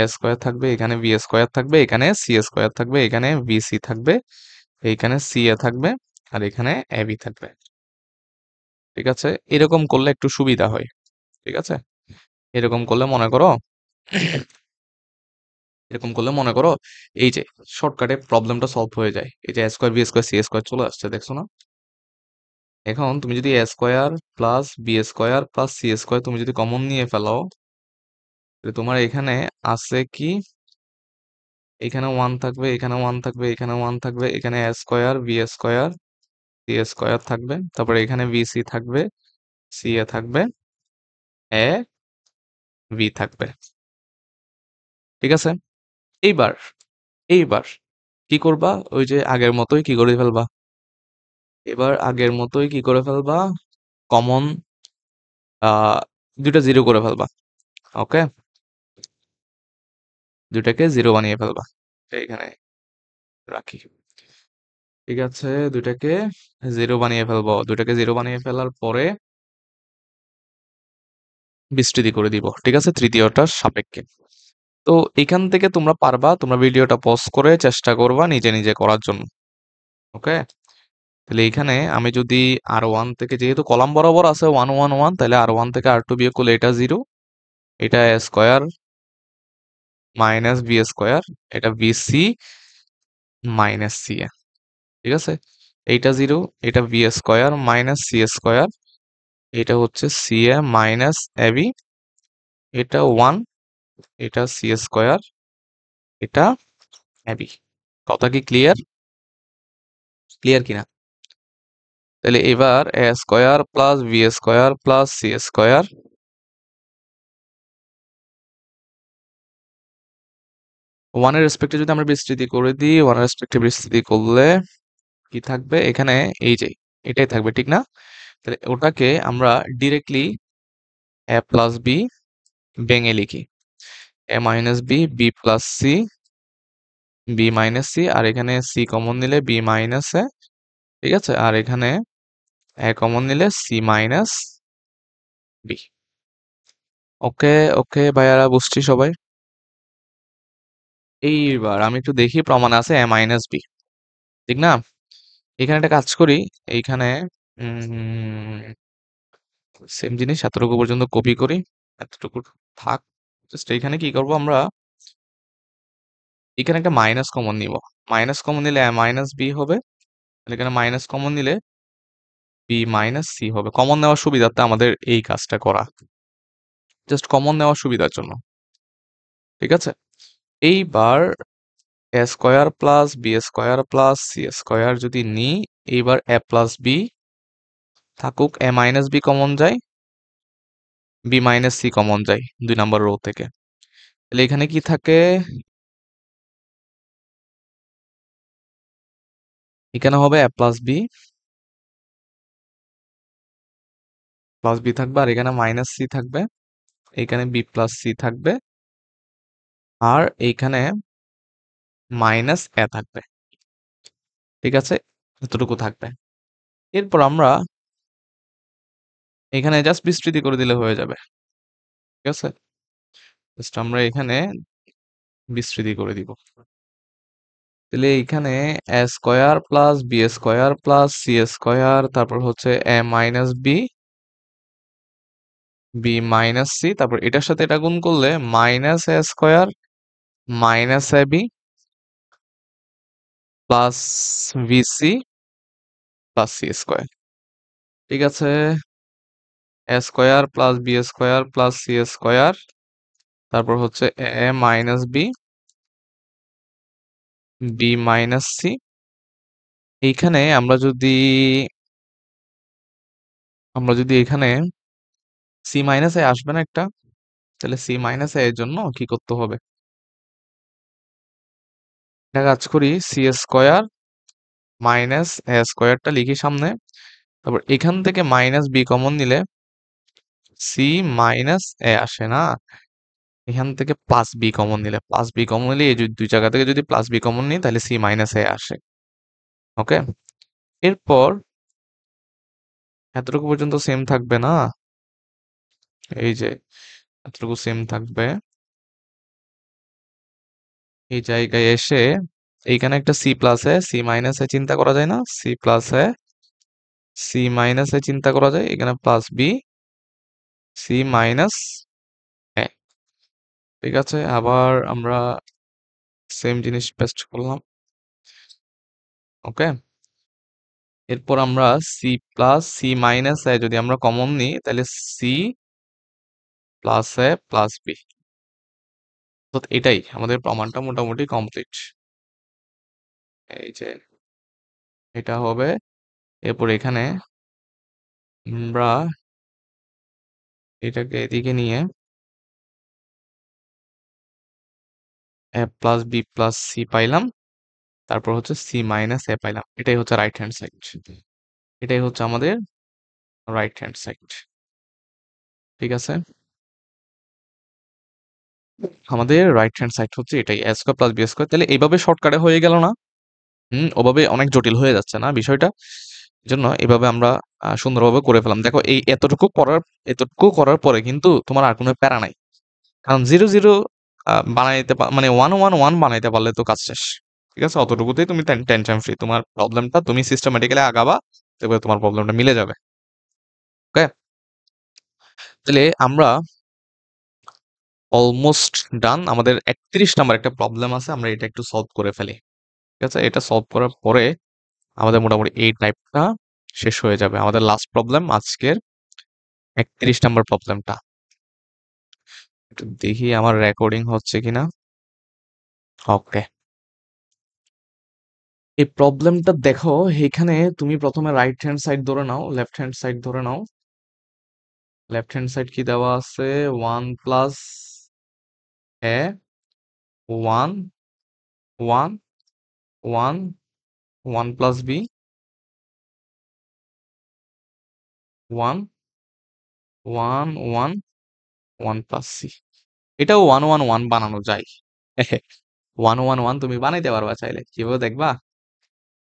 এ স্কোয়ার থাকবে, এখানে বি স্কোয়ার থাকবে, এখানে সি স্কোয়ার থাকবে, এখানে বি সি থাকবে, এইখানে সি এ থাকবে, আর এখানে এ বি থাকবে। ঠিক আছে? এরকম করলে একটু সুবিধা হয়। ঠিক আছে? এরকম করলে মনে করো এরকম করলে মনে করো এই যে শর্টকাটে প্রবলেমটা সলভ হয়ে যায়। এই যে a square B square C square চলে আসছে দেখছো না? এখন তুমি যদি a square plus B square plus C square তুমি যদি কমন নিয়ে ফেলো, তাহলে তোমার এখানে আছে কি? এখানে 1 থাকবে, এখানে 1 থাকবে, এখানে 1 থাকবে, এখানে a square B square C square থাকবে। তারপরে এখানে বি সি থাকবে, সি এ থাকবে, এ বি থাকবে। ঠিক আছে? এইবার এইবার কি করবা? ওই যে আগের মতোই কি করে ফেলবা? এবার আগের মতোই কি করে ফেলবা? কমন দুইটা জিরো করে ফেলবা। ওকে? দুইটাকে জিরো বানিয়ে ফেলবা। এইখানে রাখি। ঠিক আছে? দুইটাকে জিরো বানিয়ে ফেলবো। দুইটাকে জিরো বানিয়ে ফেলার পরে বিস্তৃতি করে দিব। ঠিক আছে? তৃতীয়টার সাপেক্ষে। তো এখান থেকে তোমরা পারবা, তোমরা ভিডিওটা পজ করে চেষ্টা করবা নিজে নিজে করার জন্য। ওকে? তাহলে এইখানে আমি যদি R1 থেকে যেহেতু কলাম বরাবর আছে 1 1 1 তাহলে R1 থেকে R2 বিয়োগ করলে এটা 0, এটা a square minus B square, এটা বিসি মাইনাস সি এ। ঠিক আছে? এইটা 0, এটা B square minus C square, এটা হচ্ছে সি এ মাইনাস এবি, এটা 1, এটা সি স্কয়ার, এটা এবি। কথা কি ক্লিয়ার? ক্লিয়ার কিনা? তাহলে এবার A square plus B square plus C square 1 এর রেসপেক্টে যদি আমরা বিস্তৃতি করে দিই, 1 এর রেসপেক্টে বিস্তৃতি করলে কি থাকবে? এখানে এই যে এটাই থাকবে, ঠিক না? তাহলে ওটাকে আমরা ডিরেক্টলি এ প্লাস বি ভেঙে লিখি। A minus B, B plus C, B minus C, আর এখানে সি কমন নিলে বি মাইনাস এ। ঠিক আছে? আর এখানে এ কমন নিলে C minus B. Okay, okay ভাইয়ারা, বুঝছি সবাই। এইবার আমি একটু দেখি প্রমাণ আছে এ মাইনাস বি, ঠিক না? এখানে একটা কাজ করি, এইখানে সেম জিনিস এতটুকু পর্যন্ত কপি করি, এতটুকু থাক। জাস্ট এইখানে কি করব আমরা? এখানে একটা মাইনাস কমন নিব। মাইনাস কমন নিলে এ মাইনাস বি হবে। আর এখানে মাইনাস কমন নিলে বি মাইনাস সি হবে। কমন নেওয়ার সুবিধার্থে আমাদের এই কাজটা করা, জাস্ট কমন নেওয়ার সুবিধার জন্য। ঠিক আছে? এইবার A square plus B square plus C square যদি নিই, এইবার এ প্লাস বি থাকুক, এ মাইনাস বি কমন যায়, বি মাইনাস সি কমন যায় 2 নাম্বার রো থেকে। তাহলে এখানে কি থাকে? এখানে হবে এ প্লাস বি প্লাস বি থাকবে, আর এখানে মাইনাস সি থাকবে, এখানে বি প্লাস সি থাকবে, আর এইখানে মাইনাস এ থাকবে। ঠিক আছে? এতটুকু থাকবে। এরপর আমরা এখানে জাস্ট বিস্তৃতি করে দিলে হয়ে যাবে। ঠিক আছে? জাস্ট আমরা এখানে বিস্তৃতি করে দিব। তাহলে এইখানে A square plus B square plus C square, তারপর হচ্ছে এ minus B, B minus C, তারপর এটার সাথে এটা গুণ করলে minus A square minus A B plus BC plus C square. ঠিক আছে? A square plus B square plus C square, তারপর হচ্ছে এ minus B, B minus C. এইখানে আমরা যদি এখানে সি মাইনাস এ আসবে না একটা? তাহলে সি মাইনাস এর জন্য কি করতে হবে? একটা কাজ করি, সি স্কয়ার মাইনাস এ স্কয়ারটা লিখি সামনে, তারপর এখান থেকে মাইনাস বি কমন নিলে সি মাইনাস এ আসে না? এখান থেকে প্লাস বি কমন নিলে, প্লাস বি কমন নিলে এই দুই জায়গা থেকে যদি প্লাস বি কমন নিই তাহলে সি মাইনাস এ আসে। ওকে? এরপর এতটুকু পর্যন্ত সেম থাকবে না? এই যে এতটুকু সেম থাকবে। এই জায়গায় এসে এইখানে একটা C plus A, C minus A চিন্তা করা যায় না? C plus A C minus A চিন্তা করা যায়, এখানে plus B C minus A. ঠিক আছে, আবার আমরা সেম জিনিস পেস্ট করলাম। ওকে, এরপর আমরা সি প্লাস সি মাইনাস এ যদি আমরা কমন নিই তাহলে সি প্লাস এ প্লাস বি। তো এটাই আমাদের প্রমাণটা মোটামুটি কমপ্লিট। এই যে এটা হবে, এরপর এখানে আমরা এটাকে এদিকে নিয়ে এ প্লাস বি প্লাস সি পাইলাম, তারপর হচ্ছে সি মাইনাস এ পাইলাম। এটাই হচ্ছে রাইট হ্যান্ড সাইড, এটাই হচ্ছে আমাদের রাইট হ্যান্ড সাইড। ঠিক আছে, আমাদের রাইট হ্যান্ড সাইড হচ্ছে এটাই, এ স্কোয়ার প্লাস বি স্কোয়ার। তাহলে এইভাবে শর্টকাটে হয়ে গেল না? ওভাবে অনেক জটিল হয়ে যাচ্ছে না বিষয়টা? জন্য এভাবে আমরা সুন্দরভাবে করে ফেলাম। দেখো এই এতটুকু করার পরে কিন্তু তোমার আর কোনো প্যারা নাই, কারণ জিরো জিরো বানাইতে মানে ওয়ান ওয়ান ওয়ান বানাইতে পারলে তো কাজ শেষ। ঠিক আছে, অতটুকুতেই তুমি টেনশন ফ্রি, তোমার প্রবলেমটা তুমি সিস্টেমেটিক্যালি আগাবা, তবে তোমার প্রবলেমটা মিলে যাবে। ওকে, তাহলে আমরা অলমোস্ট ডান। আমাদের 31 নাম্বার একটা প্রবলেম আছে, আমরা এটা একটু সলভ করে ফেলি। ঠিক আছে, এটা সলভ করার পরে আমাদের মোটামুটি এই টাইপটা শেষ হয়ে যাবে। আমাদের লাস্ট প্রবলেম আজকের 31 নাম্বার প্রবলেমটা। একটু দেখি আমার রেকর্ডিং হচ্ছে কিনা। ওকে, এই প্রবলেমটা দেখো, এখানে তুমি প্রথমে রাইট হ্যান্ড সাইড ধরে নাও, লেফট হ্যান্ড সাইড ধরে নাও। লেফট হ্যান্ড সাইড কি দেওয়া আছে? One plus A, one one one, one plus B, one one one, one plus C. এটাও ওয়ান ওয়ান ওয়ান বানানো যায়। ওয়ান ওয়ান ওয়ান তুমি বানাইতে পারবা চাইলে, কিভাবে দেখবা?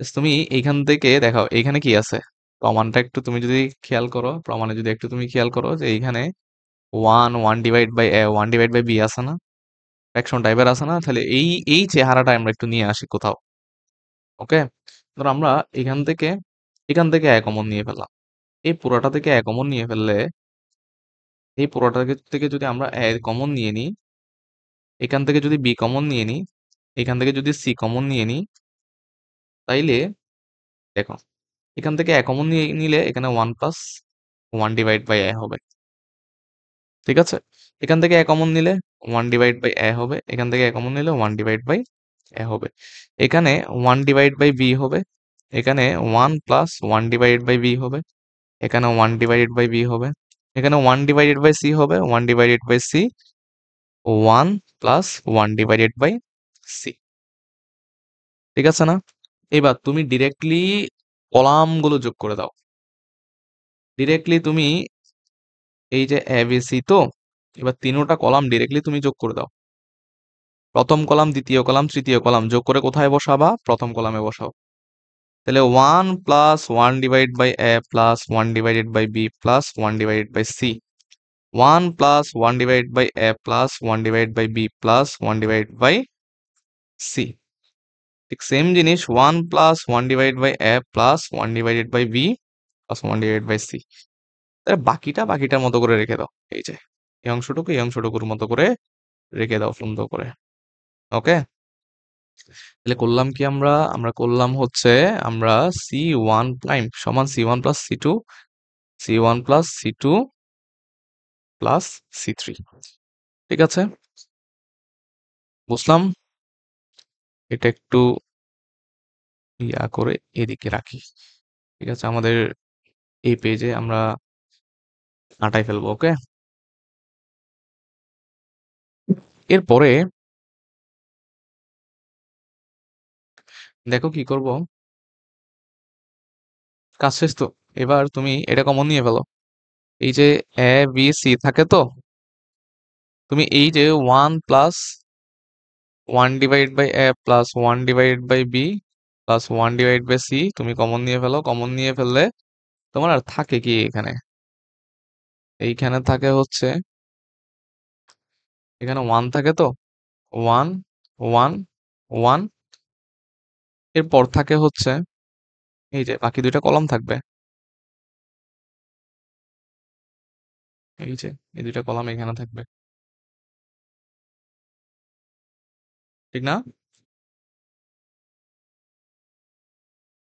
Just তুমি এইখান থেকে দেখো, এইখানে কি আছে প্রমাণটা একটু তুমি যদি খেয়াল করো, প্রমাণে যদি একটু তুমি খেয়াল করো যে এইখানে one one divide by A one divide by B আছে না, ফ্র্যাকশন টাইপের আছে না? তাহলে এই এই চেহারাটা আমরা একটু নিয়ে আসি কোথাও। ওকে, ধর আমরা এখান থেকে এ কমন নিয়ে ফেললাম। এই পুরোটা থেকে এ কমন নিয়ে ফেললে, এই পুরোটা থেকে যদি আমরা এ কমন নিয়ে নিই, এখান থেকে যদি বি কমন নিয়ে নিই, এখান থেকে যদি সি কমন নিয়ে নিই, তাইলে দেখো এখান থেকে এ কমন নিয়ে নিলে এখানে one plus one divide by A হবে। ঠিক আছে, এখান থেকে এ কমন নিলে ওয়ান ডিভাইড বাই এ হবে, এখান থেকে এ কমন নিলে ওয়ান ডিভাইড বাই এ হবে। এখানে ওয়ান ডিভাইড বাই বি হবে, এখানে one plus one divide by B হবে, এখানে ওয়ান ডিভাইডেড বাই বি হবে, এখানে ওয়ান ডিভাইডেড বাই সি হবে, one divided by C, one plus one divided by C. ঠিক আছে না? এবার তুমি ডিরেক্টলি কলাম গুলো যোগ করে দাও। ডিরেক্টলি তুমি এই যে এ বি সি, তো এবার তিনোটা কলাম ডিরেক্টলি তুমি যোগ করে দাও। প্রথম কলাম, দ্বিতীয় কলাম, তৃতীয় কলাম যোগ করে কোথায় বসাবা? প্রথম কলামে বসাও। তাহলে one plus one divide by A plus one divided by B plus one divided by C, one plus one divide by A plus one divide by B plus one divide by C. ঠিক সেম জিনিস, one plus one divide by A plus one divided by B plus one divide by C. বাকিটা বাকিটার মতো করে রেখে দাও। এই যে এই অংশটুকুর মতো করে রেখে দাও সুন্দর করে। ওকে, তাহলে করলাম কি আমরা? আমরা করলাম হচ্ছে আমরা সি ওয়ান প্রাইম সমান C one plus C two, C one plus C two plus C three. ঠিক আছে, বুঝলাম। এটা একটু ইয়া করে এদিকে রাখি। ঠিক আছে, আমাদের এই পেজে আমরা আটাই ফেলবো। ওকে, এরপরে দেখো কি করব। কাজ শেষ তো, এবার তুমি এটা কমন নিয়ে ফেলো। এই যে এ বি সি থাকে, তো তুমি এই যে one plus one divide by A plus one divide by B plus one divide by C তুমি কমন নিয়ে ফেলো। কমন নিয়ে ফেললে তোমার আর থাকে কি এখানে? এইখানে থাকে হচ্ছে, এখানে ওয়ান থাকে, তো ওয়ান ওয়ান ওয়ান, এরপর থাকে হচ্ছে এই যে বাকি দুইটা কলম থাকবে। এই যে এই দুইটা কলাম এখানে থাকবে, ঠিক না?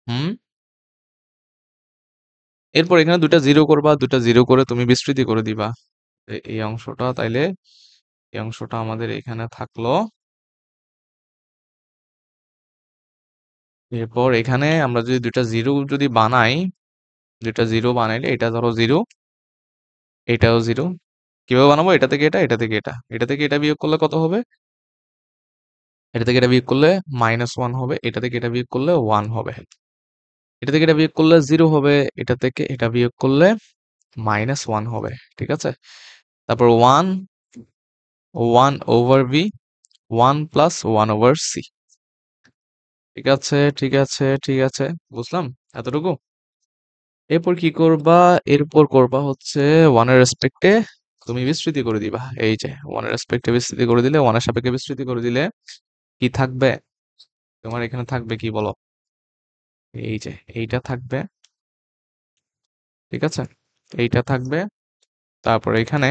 হুম। এরপর এখানে দুইটা জিরো করবা, দুইটা জিরো করে তুমি বিস্তৃতি করে দিবা। এই অংশটা তাইলে এই অংশটা আমাদের এখানে থাকলো। এরপর এখানে আমরা যদি দুইটা জিরো যদি বানাই, দুইটা জিরো বানাইলে এটা ধরো জিরো, এটাও জিরো। কিভাবে বানাবো? এটা থেকে এটা, এটা থেকে এটা, এটা থেকে এটা বিয়োগ করলে কত হবে? এটা থেকে এটা বিয়োগ করলে -1 হবে, এটা থেকে এটা বিয়োগ করলে 1 হবে, এটা থেকে এটা বিয়োগ করলে 0 হবে, এটা থেকে এটা বিয়োগ করলে -1 হবে, ঠিক আছে? তারপর 1 1/b 1 প্লাস 1/c। ঠিক আছে, ঠিক আছে, ঠিক আছে, বুঝলাম এতটুকু। এরপর কি করবা? এরপর করবা হচ্ছে 1 এর রেসপেক্টে তুমি বিস্তৃতি করে দিবা। এই যে 1 এর রেসপেক্টে বিস্তৃতি করে দিলে, 1 এর সাপেক্ষে বিস্তৃতি করে দিলে কি থাকবে? তোমার এখানে থাকবে কি বলো? এই যে এইটা থাকবে, ঠিক আছে? এইটা থাকবে। তারপর এখানে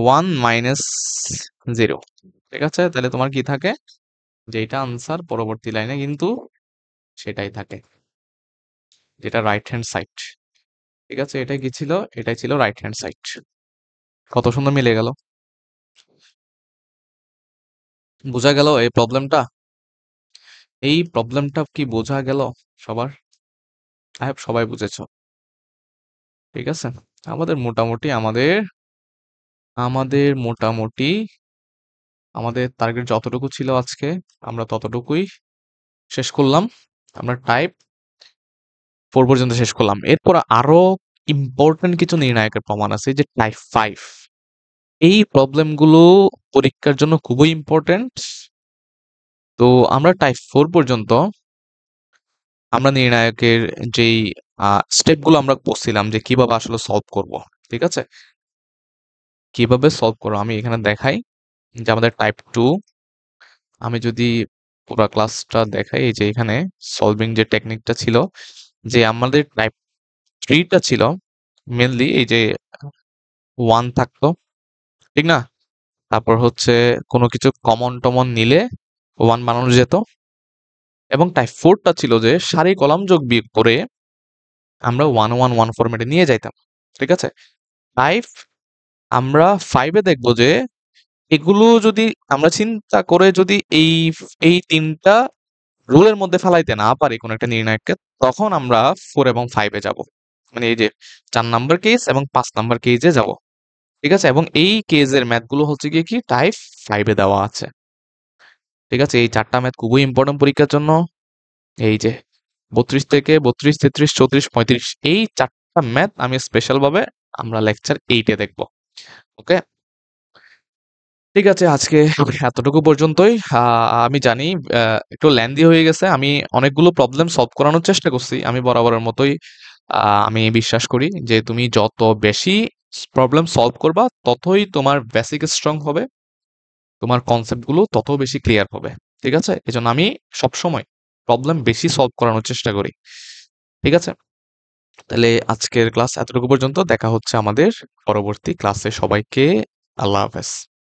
1 মাইনাস 0, ঠিক আছে? তাহলে তোমার কি থাকে? যেটা আনসার পরবর্তী লাইনে কিন্তু সেটাই থাকে, যেটা রাইট হ্যান্ড সাইড। ঠিক আছে? এটাই কি ছিল? এটাই ছিল রাইট হ্যান্ড সাইড। কত সুন্দর মিলে গেল। বোঝা গেল এই প্রবলেমটা? এই প্রবলেমটা কি বোঝা গেল সবার? আই হোপ সবাই বুঝেছো। ঠিক আছে? আমাদের মোটামুটি আমাদের আমাদের মোটামুটি আমাদের টার্গেট যতটুকু ছিল আজকে আমরা ততটুকুই শেষ করলাম। আমরা টাইপ 4 পর্যন্ত শেষ করলাম। এরপর আরো ইম্পর্টেন্ট কিছু নির্ণায়কের প্রমাণ আছে, এই যে টাইপ 5। এই প্রবলেমগুলো পরীক্ষার জন্য খুবই ইম্পর্টেন্ট। তো আমরা টাইপ 4 পর্যন্ত আমরা নির্ণায়কের যেই স্টেপগুলো আমরা করছিলাম যে কিভাবে আসলে সলভ করব। ঠিক আছে? কিভাবে সলভ করব আমি এখানে দেখাই যে আমাদের টাইপ 2, আমি যদি পুরো ক্লাসটা দেখাই, এই যে এখানে সলভিং যে টেকনিকটা ছিল, যে আমাদের টাইপ 3 টা ছিল মেইনলি এই যে 1 থাকতো, ঠিক না? তারপর হচ্ছে কোনো কিছু কমন-টমন নিলে 1 বানানো যেত। এবং টাইপ 4 টা ছিল যে সারি কলাম যোগ বিয়োগ করে আমরা 1-1-1 ফরম্যাটে নিয়ে যাইতাম। ঠিক আছে? টাইপ আমরা 5 এ দেখব যে এগুলো যদি আমরা চিন্তা করে যদি এই ৩ টা রুলের মধ্যে ফেলাইতে না পারি কোনো একটা নির্ণায়ককে, তখন আমরা 4 এবং 5 এ যাব। মানে এই যে ৪ নাম্বার কেস এবং ৫ নাম্বার কেসে যাব। ঠিক আছে? এবং এই কেসের ম্যাথ গুলো হচ্ছে গিয়ে কি টাইপ 5 এ দেওয়া আছে। ঠিক আছে? এই ৪ টা ম্যাথ খুবই ইম্পোর্টেন্ট পরীক্ষার জন্য। এই যে ৩২ থেকে ৩২, ৩৩, ৩৪, ৩৫ এই ৪ টা ম্যাথ আমি স্পেশাল ভাবে আমরা লেকচার 8 এ দেখব। ওকে? ঠিক আছে, আজকে এতটুকু পর্যন্তই। আমি জানি একটু লেন্দি হয়ে গেছে। আমি অনেকগুলো প্রবলেম সলভ করানোর চেষ্টা করছি। আমি বরাবরের মতোই আমি বিশ্বাস করি যে তুমি যত বেশি প্রবলেম সলভ করবা ততই তোমার বেসিক স্ট্রং হবে, তোমার কনসেপ্ট গুলো তত বেশি ক্লিয়ার হবে। ঠিক আছে? এজন্য আমি সবসময় প্রবলেম বেশি সলভ করানোর চেষ্টা করি। ঠিক আছে? তাহলে আজকের ক্লাস এতটুকু পর্যন্ত। দেখা হচ্ছে আমাদের পরবর্তী ক্লাসে। সবাইকে আল্লাহ হাফেজ।